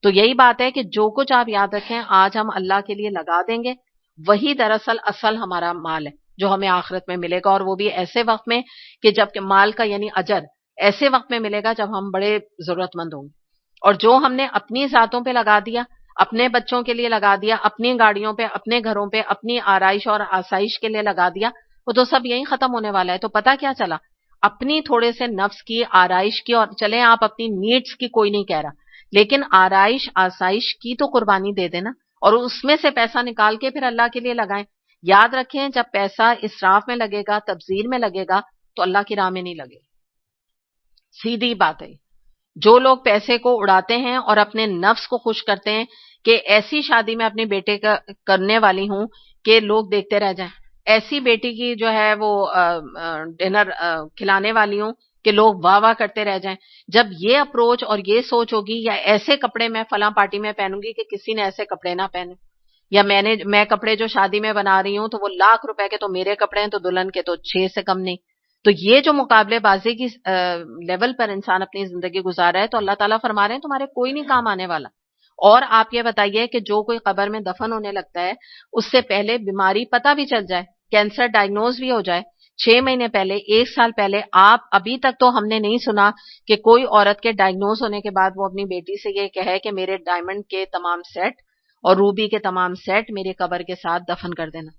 تو یہی بات ہے کہ جو کچھ آپ یاد رکھیں آج ہم اللہ کے لیے لگا دیں گے، وہی دراصل اصل ہمارا مال ہے جو ہمیں آخرت میں ملے گا. اور وہ بھی ایسے وقت میں کہ جب کہ مال کا یعنی اجر ایسے وقت میں ملے گا جب ہم بڑے ضرورت مند ہوں گے. اور جو ہم نے اپنی ذاتوں پہ لگا دیا، اپنے بچوں کے لیے لگا دیا، اپنی گاڑیوں پہ، اپنے گھروں پہ، اپنی آرائش اور آسائش کے لیے لگا دیا، وہ تو سب یہیں ختم ہونے والا ہے. تو پتہ کیا چلا؟ اپنی تھوڑے سے نفس کی، آرائش کی، اور چلیں آپ اپنی نیڈز کی کوئی نہیں کہہ رہا، لیکن آرائش آسائش کی تو قربانی دے دینا، اور اس میں سے پیسہ نکال کے پھر اللہ کے لیے لگائیں. یاد رکھیں جب پیسہ اسراف میں لگے گا، تبذیر میں لگے گا، تو اللہ کی راہ میں نہیں لگے. سیدھی بات ہے. جو لوگ پیسے کو اڑاتے ہیں اور اپنے نفس کو خوش کرتے ہیں کہ ایسی شادی میں اپنے بیٹے کا کرنے والی ہوں کہ لوگ دیکھتے رہ جائیں، ایسی بیٹی کی جو ہے وہ ڈنر کھلانے والی ہوں کہ لوگ واہ واہ کرتے رہ جائیں. جب یہ اپروچ اور یہ سوچ ہوگی، یا ایسے کپڑے میں فلاں پارٹی میں پہنوں گی کہ کسی نے ایسے کپڑے نہ پہنے، یا میں کپڑے جو شادی میں بنا رہی ہوں تو وہ ₹1,00,000 کے تو میرے کپڑے ہیں تو دلہن کے تو 6 سے کم نہیں. تو یہ جو مقابلے بازی کی لیول پر انسان اپنی زندگی گزار رہا ہے، تو اللہ تعالیٰ فرما رہے ہیں تمہارے کوئی نہیں کام آنے والا. اور آپ یہ بتائیے کہ جو کوئی قبر میں دفن ہونے لگتا ہے، اس سے پہلے بیماری پتہ بھی چل جائے، کینسر ڈائگنوز بھی ہو جائے، 6 مہینے پہلے، 1 سال پہلے، ابھی تک تو ہم نے نہیں سنا کہ کوئی عورت کے ڈائگنوز ہونے کے بعد وہ اپنی بیٹی سے یہ کہے کہ میرے ڈائمنڈ کے تمام سیٹ اور روبی کے تمام سیٹ میرے قبر کے ساتھ دفن کر دینا.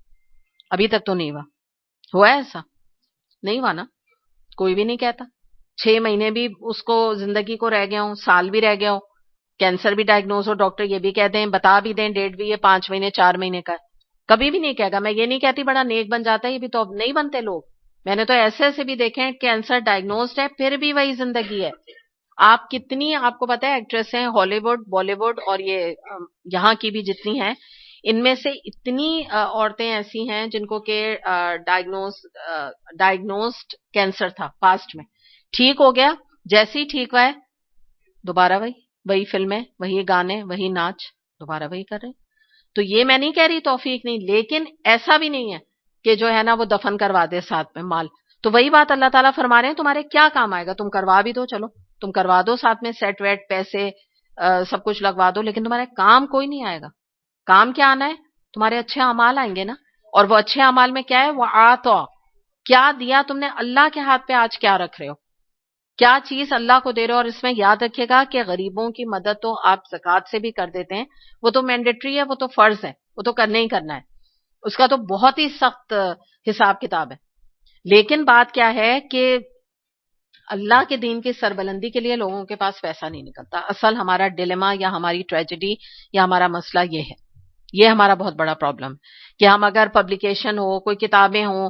ابھی تک تو نہیں ہوا ہے ایسا؟ نہیں ہوا نا، کوئی بھی نہیں کہتا. 6 مہینے بھی اس کو زندگی کو رہ گیا ہوں، سال بھی رہ گیا ہو، کینسر بھی ڈائگنوز ہو، ڈاکٹر یہ بھی کہہ دیں، بتا بھی دیں ڈیٹ بھی، یہ 5 مہینے 4 مہینے کا ہے، کبھی بھی نہیں کہے گا. میں یہ نہیں کہتی بڑا نیک بن جاتا ہے، یہ بھی تو اب نہیں بنتے لوگ. میں نے تو ایسے ایسے بھی دیکھے ہیں کینسر ڈائگنوزڈ ہے پھر بھی وہی زندگی ہے. آپ کتنی، آپ کو پتا ہے ایکٹریس ہیں ہالی ووڈ، بالی ووڈ اور یہ یہاں کی بھی جتنی ہیں، ان میں سے اتنی عورتیں ایسی ہیں جن کو کہ ڈائگنوزڈ کینسر تھا پاسٹ میں، ٹھیک ہو گیا، جیسے ہی ٹھیک ہوا ہے دوبارہ وہی فلمیں، وہی گانے، وہی ناچ، دوبارہ وہی کر رہے. تو یہ میں نہیں کہہ رہی توفیق نہیں، لیکن ایسا بھی نہیں ہے کہ جو ہے نا وہ دفن کروا دے ساتھ میں مال. تو وہی بات اللہ تعالیٰ فرما رہے ہیں تمہارے کیا کام آئے گا؟ تم کروا بھی دو، چلو تم کروا دو ساتھ میں سیٹ ویٹ پیسے سب کچھ لگوا دو، لیکن تمہارے کام کوئی نہیں آئے گا. کام کیا آنا ہے؟ تمہارے اچھے اعمال آئیں گے نا. اور وہ اچھے اعمال میں کیا ہے؟ وہ کیا دیا تم نے اللہ کے ہاتھ پہ، آج کیا رکھ رہے ہو، کیا چیز اللہ کو دے رہے ہو. اور اس میں یاد رکھیے گا کہ غریبوں کی مدد تو آپ زکوٰۃ سے بھی کر دیتے ہیں، وہ تو مینڈیٹری ہے، وہ تو فرض ہے، وہ تو کرنے ہی کرنا ہے، اس کا تو بہت ہی سخت حساب کتاب ہے. لیکن بات کیا ہے کہ اللہ کے دین کی سربلندی کے لیے لوگوں کے پاس پیسہ نہیں نکلتا. اصل ہمارا ڈیلیما یا ہماری ٹریجڈی یا ہمارا مسئلہ یہ ہے، یہ ہمارا بہت بڑا پرابلم کہ ہم اگر پبلیکیشن ہو، کوئی کتابیں ہوں،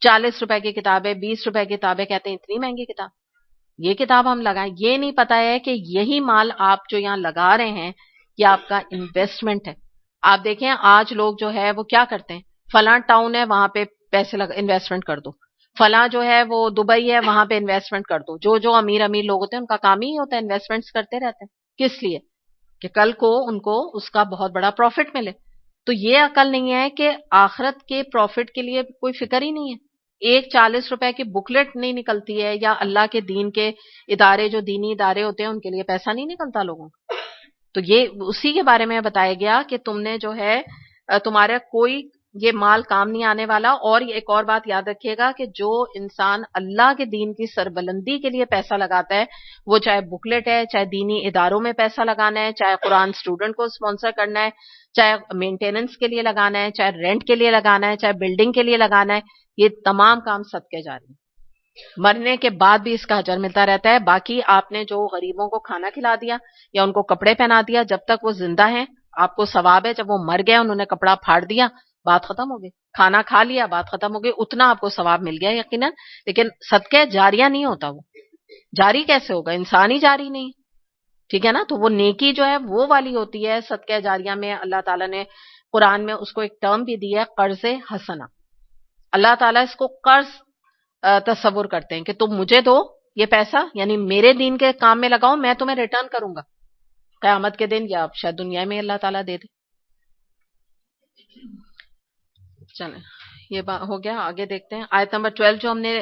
₹40 کی کتابیں، ₹20 کی کتابیں، کہتے ہیں اتنی مہنگی کتاب، یہ کتاب ہم لگائیں. یہ نہیں پتا ہے کہ یہی مال آپ جو یہاں لگا رہے ہیں یہ آپ کا انویسٹمنٹ ہے. آپ دیکھیں آج لوگ جو ہے وہ کیا کرتے ہیں، فلاں ٹاؤن ہے وہاں پہ پیسے انویسٹمنٹ کر دو، فلاں جو ہے وہ دبئی ہے وہاں پہ انویسٹمنٹ کر دو. جو امیر لوگ ہوتے ہیں ان کا کام ہی ہوتا ہے انویسٹمنٹس کرتے رہتے ہیں. کس لیے؟ کہ کل کو ان کو اس کا بہت بڑا پروفٹ ملے. تو یہ عقل نہیں ہے کہ آخرت کے پروفٹ کے لیے کوئی فکر ہی نہیں ہے. ایک ₹40 کی بکلیٹ نہیں نکلتی ہے، یا اللہ کے دین کے ادارے جو دینی ادارے ہوتے ہیں ان کے لیے پیسہ نہیں نکلتا لوگوں کو. تو یہ اسی کے بارے میں بتایا گیا کہ تم نے جو ہے تمہارا کوئی یہ مال کام نہیں آنے والا. اور ایک اور بات یاد رکھیے گا کہ جو انسان اللہ کے دین کی سربلندی کے لیے پیسہ لگاتا ہے، وہ چاہے بکلیٹ ہے، چاہے دینی اداروں میں پیسہ لگانا ہے، چاہے قرآن اسٹوڈنٹ کو اسپانسر کرنا ہے، چاہے مینٹیننس کے لیے لگانا ہے، چاہے رینٹ کے لیے لگانا ہے، چاہے بلڈنگ کے لیے لگانا ہے، یہ تمام کام صدقے جاری ہیں. مرنے کے بعد بھی اس کا اجر ملتا رہتا ہے. باقی آپ نے جو غریبوں کو کھانا کھلا دیا یا ان کو کپڑے پہنا دیا، جب تک وہ زندہ ہیں آپ کو ثواب ہے. جب وہ مر گئے، انہوں نے کپڑا پھاڑ دیا، بات ختم ہو گئی. کھانا کھا لیا، بات ختم ہو گئی. اتنا آپ کو ثواب مل گیا یقیناً، لیکن صدقہ جاریہ نہیں ہوتا. وہ جاری کیسے ہوگا؟ انسان ہی جاری نہیں، ٹھیک ہے نا. تو وہ نیکی جو ہے وہ والی ہوتی ہے. صدقہ جاریہ میں اللہ تعالیٰ نے قرآن میں اس کو ایک ٹرم بھی دی ہے، قرض حسنہ. اللہ تعالیٰ اس کو قرض تصور کرتے ہیں کہ تم مجھے دو یہ پیسہ، یعنی میرے دین کے کام میں لگاؤ، میں تمہیں ریٹرن کروں گا قیامت کے دن، یا شاید دنیا میں اللہ تعالیٰ دے دے. چلیں یہ ہو گیا. آگے دیکھتے ہیں آیت نمبر 12 جو ہم نے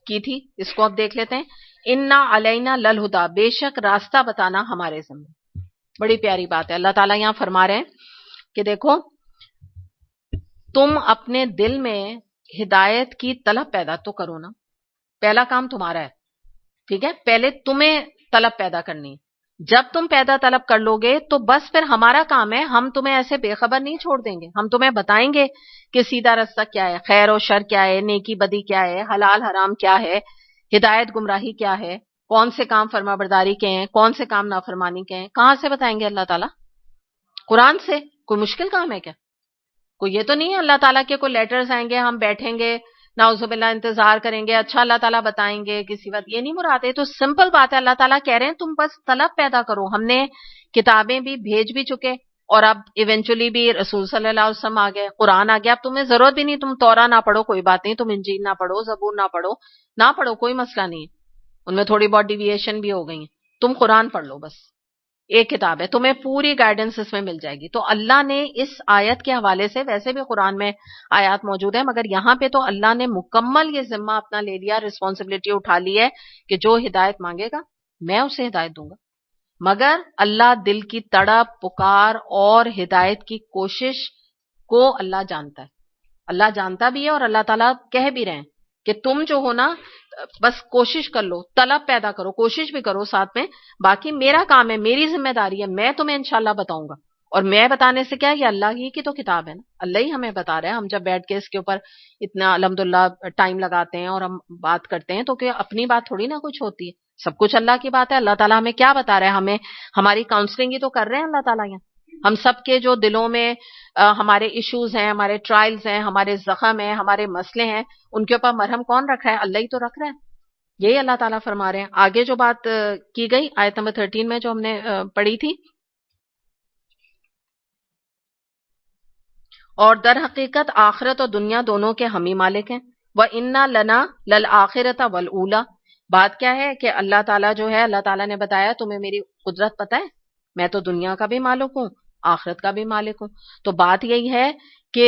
کی تھی، اس کو اب دیکھ لیتے ہیں. انا علینا للہدا، بے شک راستہ بتانا ہمارے ذمہ. بڑی پیاری بات ہے. اللہ تعالیٰ یہاں فرما رہے ہیں کہ دیکھو تم اپنے دل میں ہدایت کی طلب پیدا تو کرو نا. پہلا کام تمہارا ہے. ٹھیک ہے، پہلے تمہیں طلب پیدا کرنی ہے. جب تم پیدا طلب کر لو گے تو بس پھر ہمارا کام ہے، ہم تمہیں ایسے بے خبر نہیں چھوڑ دیں گے. ہم تمہیں بتائیں گے کہ سیدھا رستہ کیا ہے، خیر و شر کیا ہے، نیکی بدی کیا ہے، حلال حرام کیا ہے، ہدایت گمراہی کیا ہے، کون سے کام فرما برداری کے ہیں، کون سے کام نافرمانی کے ہیں. کہاں سے بتائیں گے اللہ تعالیٰ؟ قرآن سے. کوئی مشکل کام ہے کیا؟ کوئی یہ تو نہیں ہے اللہ تعالیٰ کے کوئی لیٹرز آئیں گے، ہم بیٹھیں گے نعوذ باللہ انتظار کریں گے، اچھا اللہ تعالیٰ بتائیں گے کسی وقت. یہ نہیں مراد ہے. تو سمپل بات ہے، اللہ تعالیٰ کہہ رہے ہیں تم بس طلب پیدا کرو. ہم نے کتابیں بھی بھیج بھی چکے، اور اب ایونچولی بھی رسول صلی اللہ علیہ وسلم آ گئے، قرآن آ گیا. اب تمہیں ضرورت بھی نہیں، تم تورا نہ پڑھو کوئی بات نہیں، تم انجیل نہ پڑھو، زبور نہ پڑھو کوئی مسئلہ نہیں ہے. ان میں تھوڑی بہت ڈیویشن بھی ہو گئی ہیں. تم قرآن پڑھ لو بس، ایک کتاب ہے، تمہیں پوری گائیڈنس اس میں مل جائے گی. تو اللہ نے اس آیت کے حوالے سے، ویسے بھی قرآن میں آیات موجود ہیں، مگر یہاں پہ تو اللہ نے مکمل یہ ذمہ اپنا لے لیا، رسپانسبلٹی اٹھا لی ہے کہ جو ہدایت مانگے گا میں اسے ہدایت دوں گا. مگر اللہ دل کی تڑپ، پکار اور ہدایت کی کوشش کو اللہ جانتا ہے. اللہ جانتا بھی ہے، اور اللہ تعالیٰ کہہ بھی رہے ہیں کہ تم جو ہو نا بس کوشش کر لو، طلب پیدا کرو، کوشش بھی کرو ساتھ میں. باقی میرا کام ہے، میری ذمہ داری ہے، میں تمہیں انشاءاللہ بتاؤں گا. اور میں بتانے سے کیا، یہ اللہ ہی کی تو کتاب ہے نا، اللہ ہی ہمیں بتا رہا ہے. ہم جب بیٹھ کے اس کے اوپر اتنا الحمدللہ ٹائم لگاتے ہیں اور ہم بات کرتے ہیں تو کہ اپنی بات تھوڑی نہ کچھ ہوتی ہے، سب کچھ اللہ کی بات ہے. اللہ تعالیٰ ہمیں کیا بتا رہا ہے، ہمیں ہماری کاؤنسلنگ ہی تو کر رہے ہیں اللہ تعالیٰ یہاں. ہم سب کے جو دلوں میں ہمارے ایشوز ہیں، ہمارے ٹرائلز ہیں، ہمارے زخم ہیں، ہمارے مسئلے ہیں، ان کے اوپر مرہم کون رکھ رہا ہے؟ اللہ ہی تو رکھ رہا ہے. یہی اللہ تعالیٰ فرما رہے ہیں. آگے جو بات کی گئی آیت نمبر 13 میں جو ہم نے پڑھی تھی، اور در حقیقت آخرت اور دنیا دونوں کے ہم ہی مالک ہیں. وَإِنَّا لَنَا لَلْآخِرَةَ وَالْأُولَى. بات کیا ہے کہ اللہ تعالیٰ جو ہے، اللہ تعالیٰ نے بتایا تمہیں میری قدرت پتہ ہے، میں تو دنیا کا بھی مالک ہوں، آخرت کا بھی مالک ہوں. تو بات یہی ہے کہ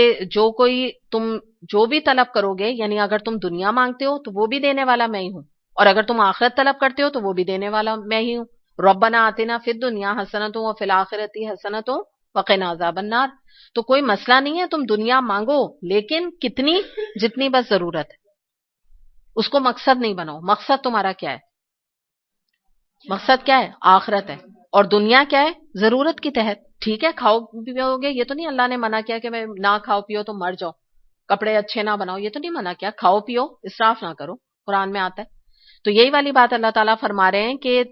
تم جو بھی طلب کرو گے، یعنی اگر تم دنیا مانگتے ہو تو وہ بھی دینے والا میں ہی ہوں، اور اگر تم آخرت طلب کرتے ہو تو وہ بھی دینے والا میں ہی ہوں. ربنا آتنا فی الدنیا حسنۃ وفی الآخرۃ حسنۃ وقنا عذاب النار. تو کوئی مسئلہ نہیں ہے، تم دنیا مانگو، لیکن کتنی؟ جتنی بس ضرورت ہے. اس کو مقصد نہیں بناؤ. مقصد تمہارا کیا ہے؟ مقصد کیا ہے؟ آخرت ہے. اور دنیا کیا ہے؟ ضرورت کی تحت. ٹھیک ہے، کھاؤ پیو گے، یہ تو نہیں اللہ نے منع کیا کہ میں نہ کھاؤ پیو تو مر جاؤ، کپڑے اچھے نہ بناؤ، یہ تو نہیں منع کیا. کھاؤ پیو، اسراف نہ کرو، قرآن میں آتا ہے. تو یہی والی بات اللہ تعالیٰ فرما رہے ہیں کہ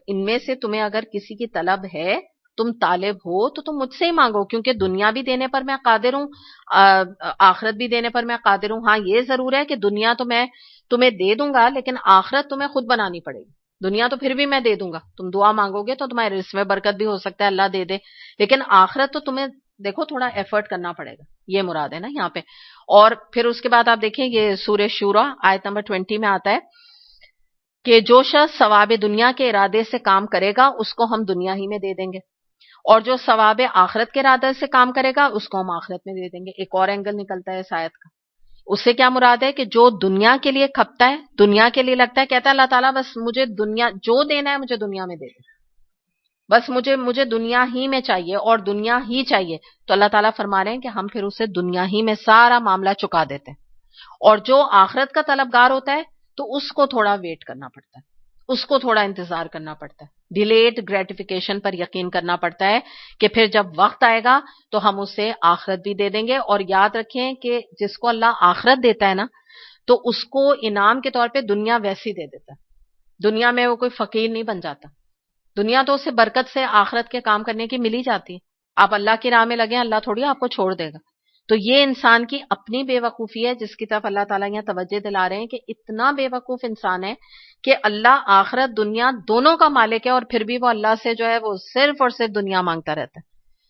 ان میں سے تمہیں اگر کسی کی طلب ہے، تم طالب ہو، تو تم مجھ سے ہی مانگو، کیونکہ دنیا بھی دینے پر میں قادر ہوں، آخرت بھی دینے پر میں قادر ہوں. ہاں یہ ضرور ہے کہ دنیا تو میں تمہیں دے دوں گا، لیکن آخرت تمہیں خود بنانی پڑے گی. دنیا تو پھر بھی میں دے دوں گا، تم دعا مانگو گے تو تمہارے رزق میں برکت بھی ہو سکتا ہے اللہ دے دے، لیکن آخرت تو تمہیں دیکھو تھوڑا ایفرٹ کرنا پڑے گا. یہ مراد ہے نا یہاں پہ. اور پھر اس کے بعد آپ دیکھیں یہ سورہ شورا آیت نمبر 20 میں آتا ہے کہ جو شخص ثواب دنیا کے ارادے سے کام کرے گا اس کو ہم دنیا ہی میں دے دیں گے، اور جو ثواب آخرت کے ارادے سے کام کرے گا اس کو ہم آخرت میں دے دیں گے. ایک اور اینگل نکلتا ہے اس آیت کا. اس سے کیا مراد ہے کہ جو دنیا کے لیے کھپتا ہے، دنیا کے لیے لگتا ہے، کہتا ہے اللہ تعالیٰ بس مجھے دنیا جو دینا ہے مجھے دنیا میں دے دے، بس مجھے دنیا ہی میں چاہیے اور دنیا ہی چاہیے. تو اللہ تعالیٰ فرما رہے ہیں کہ ہم پھر اسے دنیا ہی میں سارا معاملہ چکا دیتے ہیں. اور جو آخرت کا طلبگار ہوتا ہے تو اس کو تھوڑا ویٹ کرنا پڑتا ہے، اس کو تھوڑا انتظار کرنا پڑتا ہے، ڈیلیڈ گریٹیفیکیشن پر یقین کرنا پڑتا ہے کہ پھر جب وقت آئے گا تو ہم اسے آخرت بھی دے دیں گے. اور یاد رکھیں کہ جس کو اللہ آخرت دیتا ہے نا تو اس کو انعام کے طور پہ دنیا ویسی دے دیتا ہے. دنیا میں وہ کوئی فقیر نہیں بن جاتا. دنیا تو اسے برکت سے آخرت کے کام کرنے کی ملی جاتی ہے. آپ اللہ کی راہ میں لگیں، اللہ تھوڑی آپ کو چھوڑ دے گا. تو یہ انسان کی اپنی بے وقوفی ہے جس کی طرف اللہ تعالیٰ یہاں توجہ دلا رہے ہیں کہ اتنا بے وقوف انسان ہے کہ اللہ آخرت دنیا دونوں کا مالک ہے، اور پھر بھی وہ اللہ سے جو ہے وہ صرف اور صرف دنیا مانگتا رہتا ہے.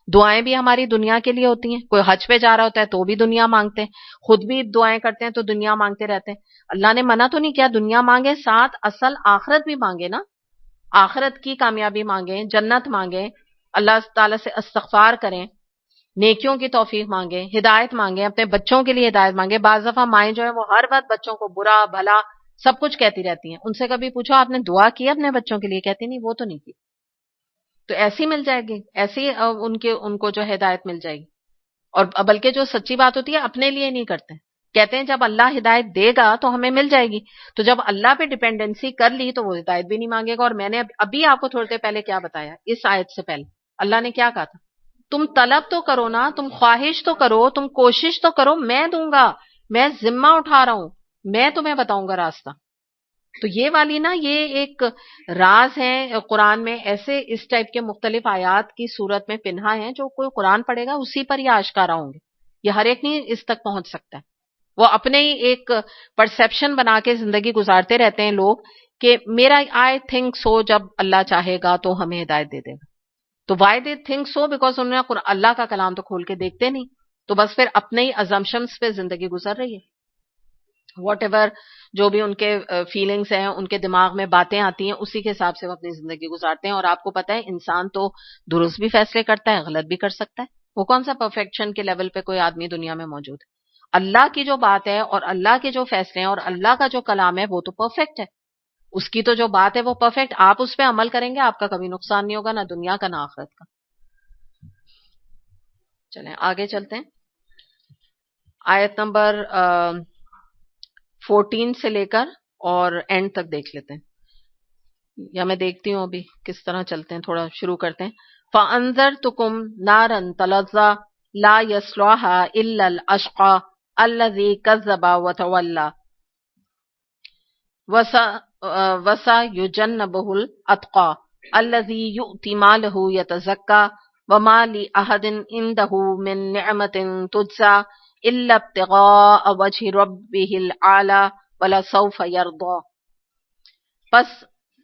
دعائیں بھی ہماری دنیا کے لیے ہوتی ہیں. کوئی حج پہ جا رہا ہوتا ہے تو بھی دنیا مانگتے ہیں، خود بھی دعائیں کرتے ہیں تو دنیا مانگتے رہتے ہیں. اللہ نے منع تو نہیں کیا دنیا مانگے، ساتھ اصل آخرت بھی مانگے نا. آخرت کی کامیابی مانگیں، جنت مانگیں، اللہ تعالیٰ سے استغفار کریں، نیکیوں کی توفیق مانگیں، ہدایت مانگیں، اپنے بچوں کے لیے ہدایت مانگیں. بعض دفعہ مائیں جو ہیں وہ ہر وقت بچوں کو برا بھلا سب کچھ کہتی رہتی ہیں. ان سے کبھی پوچھو آپ نے دعا کی اپنے بچوں کے لیے؟ کہتی نہیں، وہ تو نہیں کی. تو ایسی مل جائے گی، ایسی ان کو جو ہدایت مل جائے گی. اور بلکہ جو سچی بات ہوتی ہے اپنے لیے نہیں کرتے. کہتے ہیں جب اللہ ہدایت دے گا تو ہمیں مل جائے گی. تو جب اللہ پہ ڈیپینڈنسی کر لی تو وہ ہدایت بھی نہیں مانگے گا. اور میں نے ابھی آپ کو تھوڑی دیر پہلے کیا بتایا, اس آیت سے پہلے اللہ نے کیا کہا تھا, تم طلب تو کرو نا, تم خواہش تو کرو, تم کوشش تو کرو, میں دوں گا, میں ذمہ اٹھا رہا ہوں, میں تمہیں بتاؤں گا راستہ. تو یہ والی نا یہ ایک راز ہے قرآن میں, ایسے اس ٹائپ کے مختلف آیات کی صورت میں پنہا ہیں جو کوئی قرآن پڑھے گا اسی پر یہ آشکارا ہوں گے. یہ ہر ایک نہیں اس تک پہنچ سکتا ہے. وہ اپنے ہی ایک پرسیپشن بنا کے زندگی گزارتے رہتے ہیں لوگ کہ میرا آئی تھنک سو, جب اللہ چاہے گا تو ہمیں ہدایت دے دے گا. تو why they think so, because انہوں نے اللہ کا کلام تو کھول کے دیکھتے نہیں, تو بس پھر اپنے ہی ازمپشنز پہ زندگی گزر رہی ہے. واٹ ایور جو بھی ان کے فیلنگس ہیں, ان کے دماغ میں باتیں آتی ہیں, اسی کے حساب سے وہ اپنی زندگی گزارتے ہیں. اور آپ کو پتہ ہے انسان تو درست بھی فیصلے کرتا ہے, غلط بھی کر سکتا ہے. وہ کون سا پرفیکشن کے لیول پہ کوئی آدمی دنیا میں موجود ہے؟ اللہ کی جو بات ہے اور اللہ کے جو فیصلے ہیں اور اللہ کا جو کلام ہے وہ تو پرفیکٹ ہے. اس کی تو جو بات ہے وہ پرفیکٹ, آپ اس پہ عمل کریں گے, آپ کا کبھی نقصان نہیں ہوگا, نہ دنیا کا نہ آخرت کا. چلیں آگے چلتے ہیں. آیت نمبر 14 سے لے کر اور اینڈ تک دیکھ لیتے ہیں, یا میں دیکھتی ہوں ابھی کس طرح چلتے ہیں, تھوڑا شروع کرتے ہیں. فَأَنذَرْتُكُمْ نَارًا تَلَظَّىٰ لَا يَصْلَاهَا إِلَّا الْأَشْقَى الَّذِي كَذَّبَ وَتَوَلَّىٰ وَسَيُجَنَّبُهُ الْأَتْقَى الَّذِي يُؤْتِي مَالَهُ يَتَزَكَّىٰ وَمَا لِأَحَدٍ عِندَهُ مِن نِّعْمَةٍ تُجْزَىٰ إِلَّا ابْتِغَاءَ وَجْهِ رَبِّهِ الْأَعْلَىٰ وَلَسَوْفَ يَرْضَىٰ. پس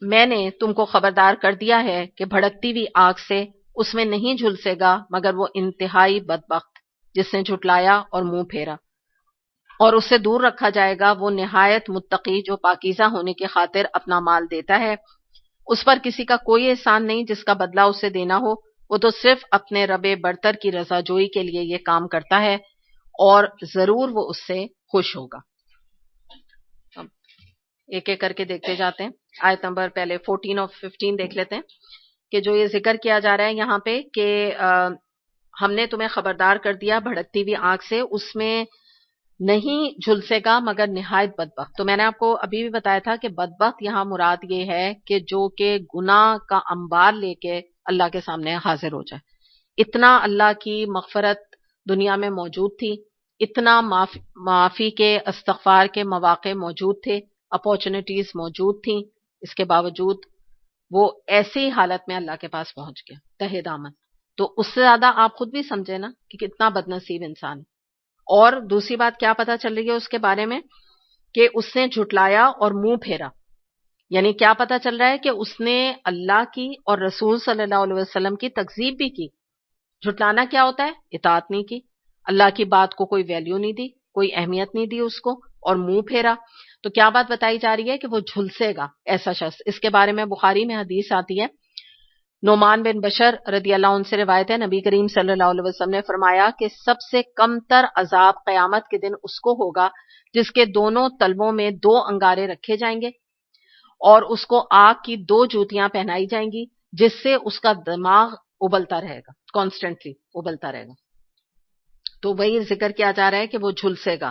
میں نے تم کو خبردار کر دیا ہے کہ بھڑکتی ہوئی آگ سے اس میں نہیں جھلسے گا مگر وہ انتہائی بدبخت جس نے جھٹلایا اور منہ پھیرا, اور اس سے دور رکھا جائے گا وہ نہایت متقی جو پاکیزہ ہونے کی خاطر اپنا مال دیتا ہے. اس پر کسی کا کوئی احسان نہیں جس کا بدلہ اسے دینا ہو, وہ تو صرف اپنے رب برتر کی رضا جوئی کے لیے یہ کام کرتا ہے, اور ضرور وہ اس سے خوش ہوگا. ایک ایک کر کے دیکھتے جاتے ہیں. آیت نمبر پہلے 14 اور 15 دیکھ لیتے ہیں کہ جو یہ ذکر کیا جا رہا ہے یہاں پہ کہ ہم نے تمہیں خبردار کر دیا بھڑکتی ہوئی آگ سے, اس میں نہیں جھلسے گا مگر نہایت بدبخت. تو میں نے آپ کو ابھی بھی بتایا تھا کہ بدبخت یہاں مراد یہ ہے کہ جو کہ گناہ کا انبار لے کے اللہ کے سامنے حاضر ہو جائے. اتنا اللہ کی مغفرت دنیا میں موجود تھی, اتنا معافی کے استغفار کے مواقع موجود تھے, اپارچونٹیز موجود تھیں, اس کے باوجود وہ ایسی حالت میں اللہ کے پاس پہنچ گیا تہہ دامن. تو اس سے زیادہ آپ خود بھی سمجھے نا کہ کتنا بد نصیب انسان ہے. اور دوسری بات کیا پتہ چل رہی ہے اس کے بارے میں کہ اس نے جھٹلایا اور منہ پھیرا. یعنی کیا پتہ چل رہا ہے کہ اس نے اللہ کی اور رسول صلی اللہ علیہ وسلم کی تکذیب بھی کی. جھٹلانا کیا ہوتا ہے؟ اطاعت نہیں کی, اللہ کی بات کو کوئی ویلیو نہیں دی, کوئی اہمیت نہیں دی اس کو, اور منہ پھیرا. تو کیا بات بتائی جا رہی ہے کہ وہ جھلسے گا ایسا شخص. اس کے بارے میں بخاری میں حدیث آتی ہے, نعمان بن بشر رضی اللہ عنہ سے روایت ہے, نبی کریم صلی اللہ علیہ وسلم نے فرمایا کہ سب سے کم تر عذاب قیامت کے دن اس کو ہوگا جس کے دونوں تلووں میں 2 انگارے رکھے جائیں گے اور اس کو آگ کی 2 جوتیاں پہنائی جائیں گی جس سے اس کا دماغ ابلتا رہے گا, کانسٹنٹلی ابلتا رہے گا. تو وہی ذکر کیا جا رہا ہے کہ وہ جھلسے گا.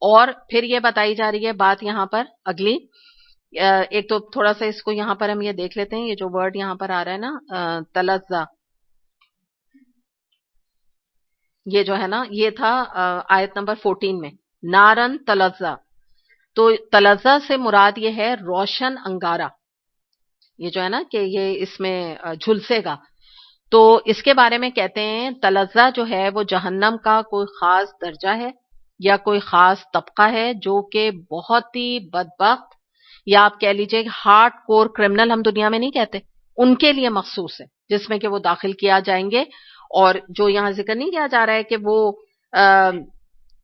اور پھر یہ بتائی جا رہی ہے بات یہاں پر اگلی, ایک تو تھوڑا سا اس کو یہاں پر ہم یہ دیکھ لیتے ہیں, یہ جو ورڈ یہاں پر آ رہا ہے نا تلزا, یہ جو ہے نا یہ تھا آیت نمبر 14 میں نارن تلزا. تو تلزا سے مراد یہ ہے روشن انگارہ, یہ جو ہے نا کہ یہ اس میں جھلسے گا. تو اس کے بارے میں کہتے ہیں تلزا جو ہے وہ جہنم کا کوئی خاص درجہ ہے یا کوئی خاص طبقہ ہے جو کہ بہت ہی بدبخت, یا آپ کہہ لیجئے ہارڈ کور کرمنل, ہم دنیا میں نہیں کہتے, ان کے لیے مخصوص ہے جس میں کہ وہ داخل کیا جائیں گے. اور جو یہاں ذکر نہیں کیا جا رہا ہے کہ وہ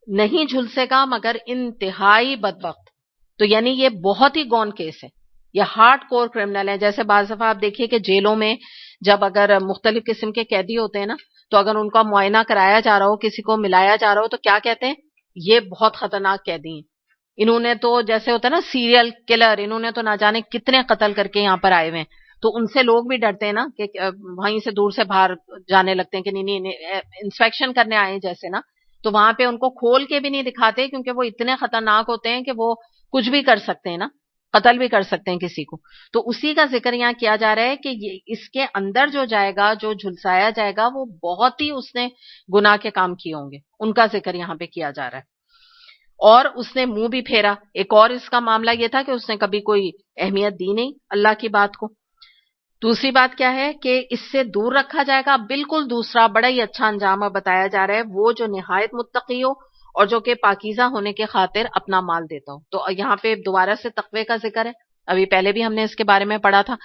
نہیں جھلسے گا مگر انتہائی بدبخت, تو یعنی یہ بہت ہی گون کیس ہے, یہ ہارڈ کور کرمنل ہے. جیسے بعض دفعہ آپ دیکھیے کہ جیلوں میں جب اگر مختلف قسم کے قیدی ہوتے ہیں نا, تو اگر ان کا معائنہ کرایا جا رہا ہو, کسی کو ملایا جا رہا ہو, تو کیا کہتے ہیں, یہ بہت خطرناک قیدی ہیں, انہوں نے تو جیسے ہوتا ہے نا سیریل کلر, انہوں نے تو نہ جانے کتنے قتل کر کے یہاں پر آئے ہوئے ہیں. تو ان سے لوگ بھی ڈرتے ہیں نا کہ وہیں سے دور سے باہر جانے لگتے ہیں کہ نہیں انسپیکشن کرنے آئے ہیں جیسے نا, تو وہاں پہ ان کو کھول کے بھی نہیں دکھاتے کیونکہ وہ اتنے خطرناک ہوتے ہیں کہ وہ کچھ بھی کر سکتے ہیں نا، قتل بھی کر سکتے ہیں کسی کو. تو اسی کا ذکر یہاں کیا جا رہا ہے کہ اس کے اندر جو جائے گا، جو جھلسایا جائے گا، وہ بہت ہی اس نے گناہ کے کام کیے ہوں گے، ان کا ذکر یہاں پہ کیا جا رہا ہے. اور اس نے منہ بھی پھیرا. ایک اور اس کا معاملہ یہ تھا کہ اس نے کبھی کوئی اہمیت دی نہیں اللہ کی بات کو. دوسری بات کیا ہے کہ اس سے دور رکھا جائے گا. بالکل دوسرا بڑا ہی اچھا انجام بتایا جا رہا ہے، وہ جو نہایت متقی ہو اور جو کہ پاکیزہ ہونے کے خاطر اپنا مال دیتا ہو. تو یہاں پہ دوبارہ سے تقوی کا ذکر ہے، ابھی پہلے بھی ہم نے اس کے بارے میں پڑھا تھا.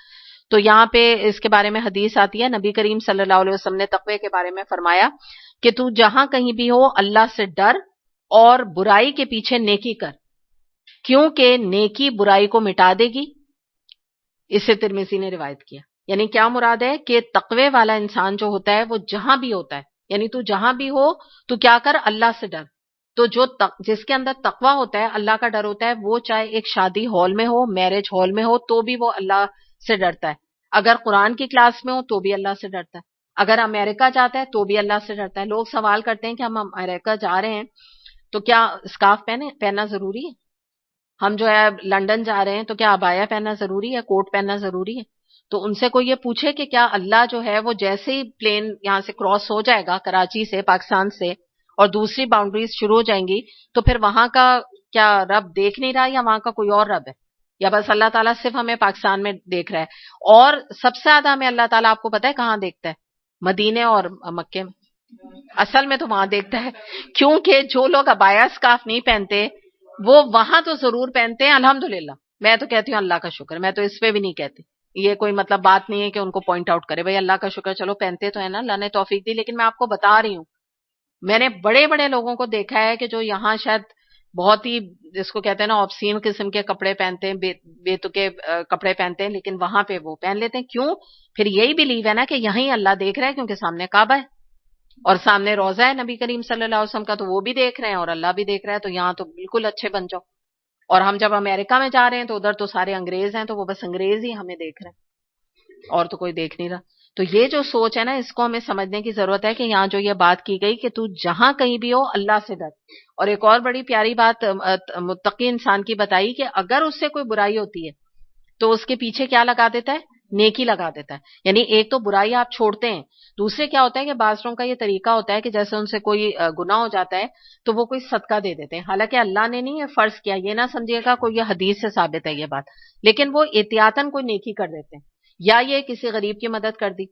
تو یہاں پہ اس کے بارے میں حدیث آتی ہے، نبی کریم صلی اللہ علیہ وسلم نے تقوی کے بارے میں فرمایا کہ تو جہاں کہیں بھی ہو اللہ سے ڈر اور برائی کے پیچھے نیکی کر، کیونکہ نیکی برائی کو مٹا دے گی. اسے ترمذی نے روایت کیا. یعنی کیا مراد ہے کہ تقوی والا انسان جو ہوتا ہے وہ جہاں بھی ہوتا ہے، یعنی تو جہاں بھی ہو تو کیا کر، اللہ سے ڈر. تو جس کے اندر تقوی ہوتا ہے، اللہ کا ڈر ہوتا ہے، وہ چاہے ایک شادی ہال میں ہو، میرج ہال میں ہو، تو بھی وہ اللہ سے ڈرتا ہے. اگر قرآن کی کلاس میں ہو تو بھی اللہ سے ڈرتا ہے. اگر امریکہ جاتا ہے تو بھی اللہ سے ڈرتا ہے. لوگ سوال کرتے ہیں کہ ہم امریکہ جا رہے ہیں تو کیا اسکارف پہننا ضروری ہے؟ ہم جو ہے لندن جا رہے ہیں تو کیا عبایا پہننا ضروری ہے، کوٹ پہننا ضروری ہے؟ تو ان سے کوئی یہ پوچھے کہ کیا اللہ جو ہے وہ جیسے ہی پلین یہاں سے کراس ہو جائے گا کراچی سے، پاکستان سے، اور دوسری باؤنڈریز شروع ہو جائیں گی، تو پھر وہاں کا کیا رب دیکھ نہیں رہا، یا وہاں کا کوئی اور رب ہے، یا بس اللہ تعالیٰ صرف ہمیں پاکستان میں دیکھ رہا ہے؟ اور سب سے زیادہ ہمیں اللہ تعالیٰ، آپ کو پتا ہے کہاں دیکھتا ہے؟ مدینے اور مکے میں. اصل میں تو وہاں دیکھتا ہے، کیونکہ جو لوگ عبایا اسکارف نہیں پہنتے وہ وہاں تو ضرور پہنتے ہیں. الحمدللہ میں تو کہتی ہوں اللہ کا شکر، میں تو اس پہ بھی نہیں کہتی، یہ کوئی مطلب بات نہیں ہے کہ ان کو پوائنٹ آؤٹ کرے. بھائی اللہ کا شکر، چلو پہنتے تو ہے نا، اللہ نے توفیق دی. لیکن میں آپ کو بتا رہی ہوں، میں نے بڑے بڑے لوگوں کو دیکھا ہے کہ جو یہاں شاید بہت ہی جس کو کہتے ہیں نا آبسین قسم کے کپڑے پہنتے ہیں، بے تکے کپڑے پہنتے ہیں، لیکن وہاں پہ وہ پہن لیتے ہیں. کیوں؟ پھر یہی بلیو ہے نا کہ یہیں اللہ دیکھ رہا ہے، کیونکہ سامنے کعبہ ہے اور سامنے روزہ ہے نبی کریم صلی اللہ علیہ وسلم کا، تو وہ بھی دیکھ رہے ہیں اور اللہ بھی دیکھ رہا ہے. تو یہاں تو بالکل اچھے بن جاؤ. اور ہم جب امریکہ میں جا رہے ہیں تو ادھر تو سارے انگریز ہیں، تو وہ بس انگریز ہی ہمیں دیکھ رہے ہیں اور تو کوئی دیکھ نہیں رہا. تو یہ جو سوچ ہے نا، اس کو ہمیں سمجھنے کی ضرورت ہے کہ یہاں جو یہ بات کی گئی کہ تو جہاں کہیں بھی ہو اللہ سے ڈر. اور ایک اور بڑی پیاری بات متقی انسان کی بتائی کہ اگر اس سے کوئی برائی ہوتی ہے تو اس کے پیچھے کیا لگا دیتا ہے؟ نیکی لگا دیتا ہے. یعنی ایک تو برائی آپ چھوڑتے ہیں، دوسرے کیا ہوتا ہے کہ بعض لوگوں کا یہ طریقہ ہوتا ہے کہ جیسے ان سے کوئی گناہ ہو جاتا ہے تو وہ کوئی صدقہ دے دیتے ہیں. حالانکہ اللہ نے نہیں یہ فرض کیا، یہ نہ سمجھیے گا کوئی یہ حدیث سے ثابت ہے یہ بات، لیکن وہ احتیاطاً کوئی نیکی کر دیتے ہیں. یا یہ کسی غریب کی مدد کر دی،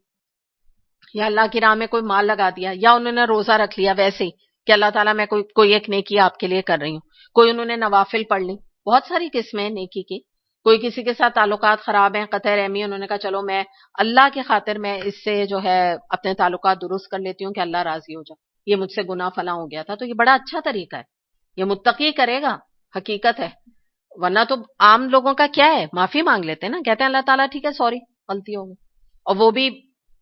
یا اللہ کی راہ میں کوئی مال لگا دیا، یا انہوں نے روزہ رکھ لیا ویسے ہی کہ اللہ تعالیٰ میں کوئی ایک نیکی آپ کے لیے کر رہی ہوں. کوئی انہوں نے نوافل پڑھ لی. بہت ساری قسمیں ہیں نیکی کی. کوئی کسی کے ساتھ تعلقات خراب ہیں، قطع رحمی، انہوں نے کہا چلو میں اللہ کی خاطر میں اس سے جو ہے اپنے تعلقات درست کر لیتی ہوں کہ اللہ راضی ہو جائے، یہ مجھ سے گناہ فلاں ہو گیا تھا. تو یہ بڑا اچھا طریقہ ہے، یہ متقی کرے گا، حقیقت ہے. ورنہ تو عام لوگوں کا کیا ہے، معافی مانگ لیتے ہیں نا، کہتے ہیں اللہ تعالیٰ ٹھیک ہے سوری غلطی ہو گئی، اور وہ بھی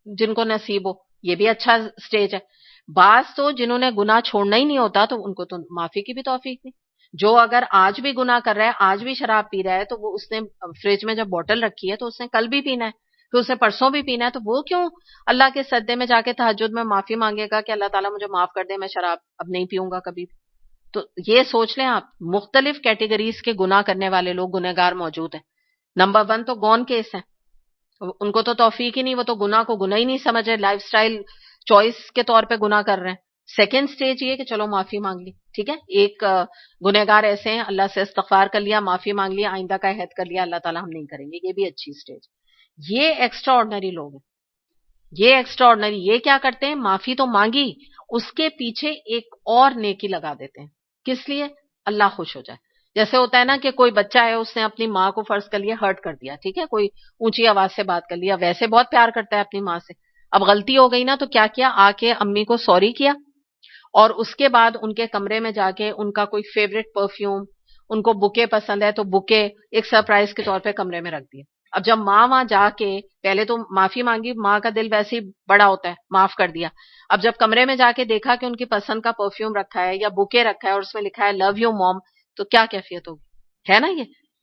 جن کو نصیب ہو. یہ بھی اچھا سٹیج ہے. بعض تو جنہوں نے گناہ چھوڑنا ہی نہیں ہوتا تو ان کو تو معافی کی بھی توفیق نہیں. جو اگر آج بھی گناہ کر رہا ہے، آج بھی شراب پی رہا ہے، تو وہ اس نے فریج میں جب بوٹل رکھی ہے تو اس نے کل بھی پینا ہے، پھر اسے پرسوں بھی پینا ہے. تو وہ کیوں اللہ کے سجدے میں جا کے تہجد میں معافی مانگے گا کہ اللہ تعالیٰ مجھے معاف کر دے، میں شراب اب نہیں پیوں گا کبھی بھی. تو یہ سوچ لیں آپ، مختلف کیٹیگریز کے گناہ کرنے والے لوگ گنہگار موجود ہیں. نمبر 1 تو گون کیس ہیں، ان کو تو توفیق ہی نہیں، وہ تو گناہ کو گناہ ہی نہیں سمجھ رہے، لائف سٹائل چوائس کے طور پہ گناہ کر رہے ہیں. سیکنڈ سٹیج یہ کہ چلو معافی مانگ لی، ٹھیک ہے. ایک گنہگار ایسے ہیں اللہ سے استغفار کر لیا، معافی مانگ لیا، آئندہ کا عہد کر لیا اللہ تعالیٰ ہم نہیں کریں گے، یہ بھی اچھی سٹیج. یہ ایکسٹرا آرڈنری لوگ ہیں. یہ ایکسٹرا آرڈنری یہ کیا کرتے ہیں، معافی تو مانگی، اس کے پیچھے ایک اور نیکی لگا دیتے ہیں. کس لیے؟ اللہ خوش ہو جائے. جیسے ہوتا ہے نا کہ کوئی بچہ ہے، اس نے اپنی ماں کو فرض کر لیا ہرٹ کر دیا، ٹھیک ہے، کوئی اونچی آواز سے بات کر لیا، ویسے بہت پیار کرتا ہے اپنی ماں سے، اب غلطی ہو گئی نا تو کیا کیا، آ کے امی کو سوری کیا، اور اس کے بعد ان کے کمرے میں جا کے ان کا کوئی فیوریٹ پرفیوم، ان کو بکے پسند ہے تو بکے ایک سرپرائز کے طور پہ کمرے میں رکھ دیا. اب جب ماں وہاں جا کے پہلے تو معافی مانگی، ماں کا دل ویسے ہی بڑا ہوتا ہے، معاف کر دیا. اب جب کمرے میں جا کے دیکھا کہ ان کی پسند کا پرفیوم رکھا ہے یا بکے رکھا ہے اور اس میں لکھا ہے لو یو موم، تو کیا کیفیت ہوگی، ہے نا.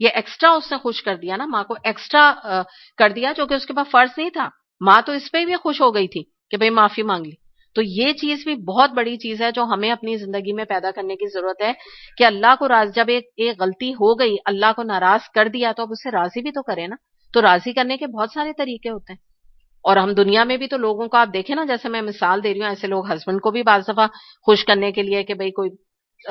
یہ ایکسٹرا اس نے خوش کر دیا نا، ماں کو ایکسٹرا کر دیا، جو کہ اس کے پاس فرض نہیں تھا. ماں تو اس پہ بھی خوش ہو گئی تھی کہ بھئی معافی مانگ لی. تو یہ چیز بھی بہت بڑی چیز ہے جو ہمیں اپنی زندگی میں پیدا کرنے کی ضرورت ہے کہ اللہ کو جب ایک غلطی ہو گئی، اللہ کو ناراض کر دیا، تو اب اسے راضی بھی تو کرے نا. تو راضی کرنے کے بہت سارے طریقے ہوتے ہیں. اور ہم دنیا میں بھی تو لوگوں کو آپ دیکھیں نا، جیسے میں مثال دے رہی ہوں، ایسے لوگ ہسبینڈ کو بھی بعض دفعہ خوش کرنے کے لیے کہ بھئی کوئی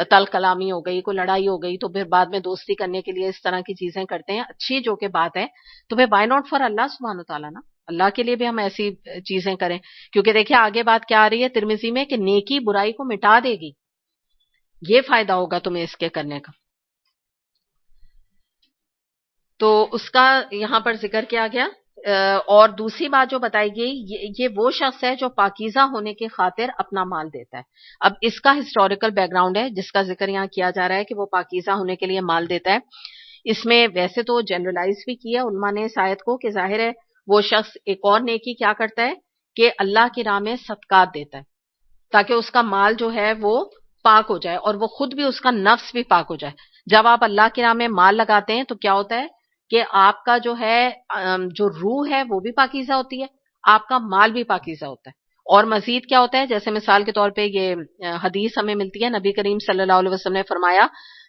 تلخ کلامی ہو گئی، کوئی لڑائی ہو گئی، تو پھر بعد میں دوستی کرنے کے لیے اس طرح کی چیزیں کرتے ہیں، اچھی جو کہ بات ہے. تو پھر وائی ناٹ فار اللہ سبحانہ وتعالیٰ نا، اللہ کے لیے بھی ہم ایسی چیزیں کریں. کیونکہ دیکھیں آگے بات کیا آ رہی ہے ترمذی میں کہ نیکی برائی کو مٹا دے گی، یہ فائدہ ہوگا تمہیں اس کے کرنے کا. تو اس کا یہاں پر ذکر کیا گیا. اور دوسری بات جو بتائی گئی، یہ وہ شخص ہے جو پاکیزہ ہونے کی خاطر اپنا مال دیتا ہے. اب اس کا ہسٹوریکل بیک گراؤنڈ ہے جس کا ذکر یہاں کیا جا رہا ہے کہ وہ پاکیزہ ہونے کے لیے مال دیتا ہے. اس میں ویسے تو جنرلائز بھی کیا علماء نے اس آیت کو کہ ظاہر ہے وہ شخص ایک اور نیکی کیا کرتا ہے کہ اللہ کی راہ میں صدقات دیتا ہے تاکہ اس کا مال جو ہے وہ پاک ہو جائے اور وہ خود بھی، اس کا نفس بھی پاک ہو جائے. جب آپ اللہ کی راہ میں مال لگاتے ہیں تو کیا ہوتا ہے کہ آپ کا جو ہے جو روح ہے وہ بھی پاکیزہ ہوتی ہے، آپ کا مال بھی پاکیزہ ہوتا ہے. اور مزید کیا ہوتا ہے، جیسے مثال کے طور پہ یہ حدیث ہمیں ملتی ہے، نبی کریم صلی اللہ علیہ وسلم نے فرمایا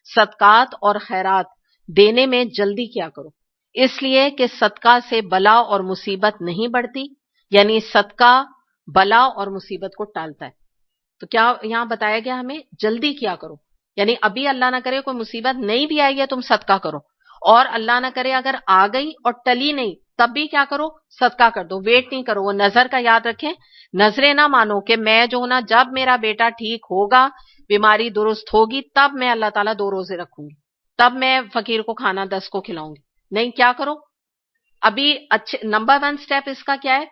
صدقات اور خیرات دینے میں جلدی کیا کرو، اس لیے کہ صدقہ سے بلا اور مصیبت نہیں بڑھتی، یعنی صدقہ بلا اور مصیبت کو ٹالتا ہے. تو کیا یہاں بتایا گیا ہمیں جلدی کیا کرو، یعنی ابھی اللہ نہ کرے کوئی مصیبت نہیں بھی آئی ہے تم صدقہ کرو، اور اللہ نہ کرے اگر آ گئی اور ٹلی نہیں تب بھی کیا کرو، صدقہ کر دو، ویٹ نہیں کرو. وہ نظر کا یاد رکھیں، نظریں نہ مانو کہ میں جو نا جب میرا بیٹا ٹھیک ہوگا، بیماری درست ہوگی، تب میں اللہ تعالیٰ 2 روزے رکھوں گی، تب میں فقیر کو کھانا 10 کو کھلاؤں گی. نہیں، کیا کرو ابھی. اچھے نمبر 1 سٹیپ اس کا کیا ہے،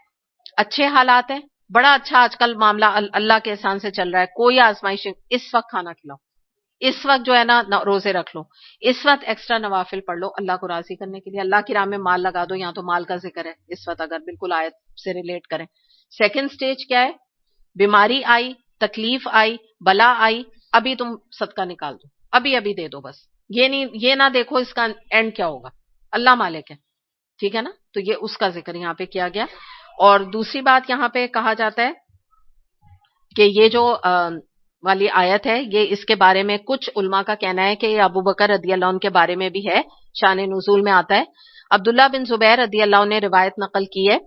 اچھے حالات ہیں، بڑا اچھا آج کل معاملہ اللہ کے احسان سے چل رہا ہے، کوئی آزمائش، اس وقت کھانا کھلاؤ، اس وقت جو ہے نا روزے رکھ لو، اس وقت ایکسٹرا نوافل پڑھ لو اللہ کو راضی کرنے کے لیے، اللہ کی راہ میں مال لگا دو. یہاں تو مال کا ذکر ہے اس وقت، اگر بالکل آیت سے ریلیٹ کریں. سیکنڈ سٹیج کیا ہے، بیماری آئی، تکلیف آئی، بلا آئی، ابھی تم صدقہ نکال دو، ابھی دے دو بس. یہ نہ دیکھو اس کا اینڈ کیا ہوگا، اللہ مالک ہے. ٹھیک ہے نا. تو یہ اس کا ذکر یہاں پہ کیا گیا. اور دوسری بات یہاں پہ کہا جاتا ہے کہ یہ جو والی آیت ہے، یہ اس کے بارے میں کچھ علماء کا کہنا ہے کہ یہ ابو بکر رضی اللہ عنہ کے بارے میں بھی ہے، شان نزول میں آتا ہے. عبداللہ بن زبیر رضی اللہ عنہ نے روایت نقل کی ہے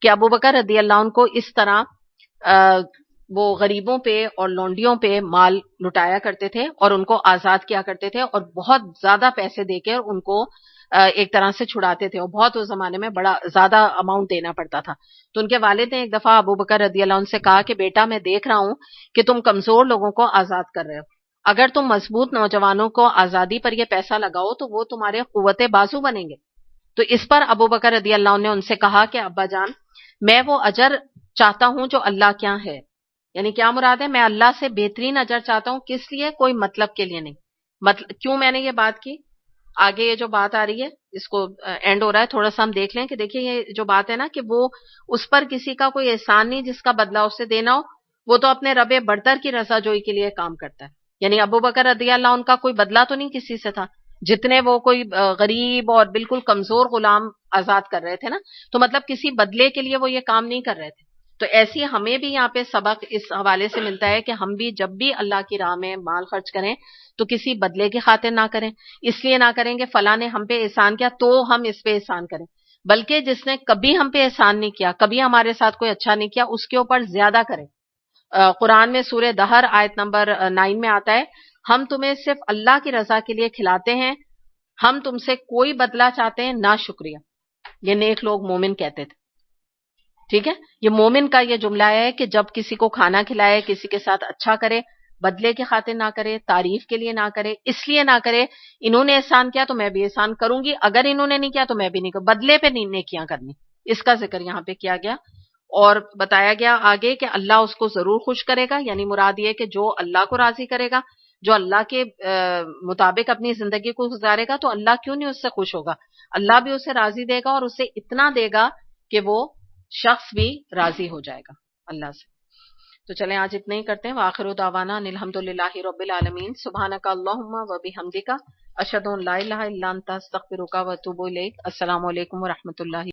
کہ ابو بکر رضی اللہ عنہ کو اس طرح وہ غریبوں پہ اور لونڈیوں پہ مال لٹایا کرتے تھے اور ان کو آزاد کیا کرتے تھے اور بہت زیادہ پیسے دے کے ان کو ایک طرح سے چھڑاتے تھے، اور بہت اس زمانے میں بڑا زیادہ اماؤنٹ دینا پڑتا تھا. تو ان کے والد نے ایک دفعہ ابو بکر رضی اللہ عنہ سے کہا کہ بیٹا میں دیکھ رہا ہوں کہ تم کمزور لوگوں کو آزاد کر رہے ہو، اگر تم مضبوط نوجوانوں کو آزادی پر یہ پیسہ لگاؤ تو وہ تمہارے قوت بازو بنیں گے. تو اس پر ابو بکر رضی اللہ عنہ نے ان سے کہا کہ ابا جان، میں وہ اجر چاہتا ہوں جو اللہ کیا ہے، یعنی کیا مراد ہے، میں اللہ سے بہترین اجر چاہتا ہوں. کس لیے؟ کوئی مطلب کے لیے نہیں. کیوں میں نے یہ بات کی، آگے یہ جو بات آ رہی ہے اس کو اینڈ ہو رہا ہے، تھوڑا سا ہم دیکھ لیں کہ دیکھیں یہ جو بات ہے نا کہ وہ اس پر کسی کا کوئی احسان نہیں جس کا بدلہ اسے دینا ہو، وہ تو اپنے رب برتر کی رضا جوئی کے لیے کام کرتا ہے. یعنی ابو بکر رضی اللہ عنہ کا کوئی بدلہ تو نہیں کسی سے تھا، جتنے وہ کوئی غریب اور بالکل کمزور غلام آزاد کر رہے تھے نا، تو مطلب کسی بدلے کے لیے وہ یہ کام نہیں کر رہے تھے. تو ایسی ہمیں بھی یہاں پہ سبق اس حوالے سے ملتا ہے کہ ہم بھی جب بھی اللہ کی راہ میں مال خرچ کریں تو کسی بدلے کی خاطر نہ کریں، اس لیے نہ کریں کہ فلاں نے ہم پہ احسان کیا تو ہم اس پہ احسان کریں، بلکہ جس نے کبھی ہم پہ احسان نہیں کیا، کبھی ہمارے ساتھ کوئی اچھا نہیں کیا، اس کے اوپر زیادہ کریں. قرآن میں سورہ دہر آیت نمبر 9 میں آتا ہے، ہم تمہیں صرف اللہ کی رضا کے لیے کھلاتے ہیں، ہم تم سے کوئی بدلہ چاہتے ہیں نہ شکریہ. یہ نیک لوگ مومن کہتے تھے. ٹھیک ہے، یہ مومن کا یہ جملہ ہے کہ جب کسی کو کھانا کھلائے، کسی کے ساتھ اچھا کرے، بدلے کی خاطر نہ کرے، تعریف کے لیے نہ کرے، اس لیے نہ کرے انہوں نے احسان کیا تو میں بھی احسان کروں گی، اگر انہوں نے نہیں کیا تو میں بھی نہیں کروں، بدلے پہ نہیں نیکیاں کرنی. اس کا ذکر یہاں پہ کیا گیا اور بتایا گیا آگے کہ اللہ اس کو ضرور خوش کرے گا، یعنی مراد یہ کہ جو اللہ کو راضی کرے گا، جو اللہ کے مطابق اپنی زندگی کو گزارے گا، تو اللہ کیوں نہیں اس سے خوش ہوگا، اللہ بھی اسے راضی دے گا اور اسے اتنا دے گا کہ وہ شخص بھی راضی ہو جائے گا اللہ سے. تو چلیں آج اتنا ہی کرتے ہیں. وآخر دعوانا ان الحمدللہ رب العالمین. سبحانک اللہم و بحمدک، اشہد ان لا الہ الا انت، استغفرک و اتوب الیک. السلام علیکم و رحمۃ اللہ.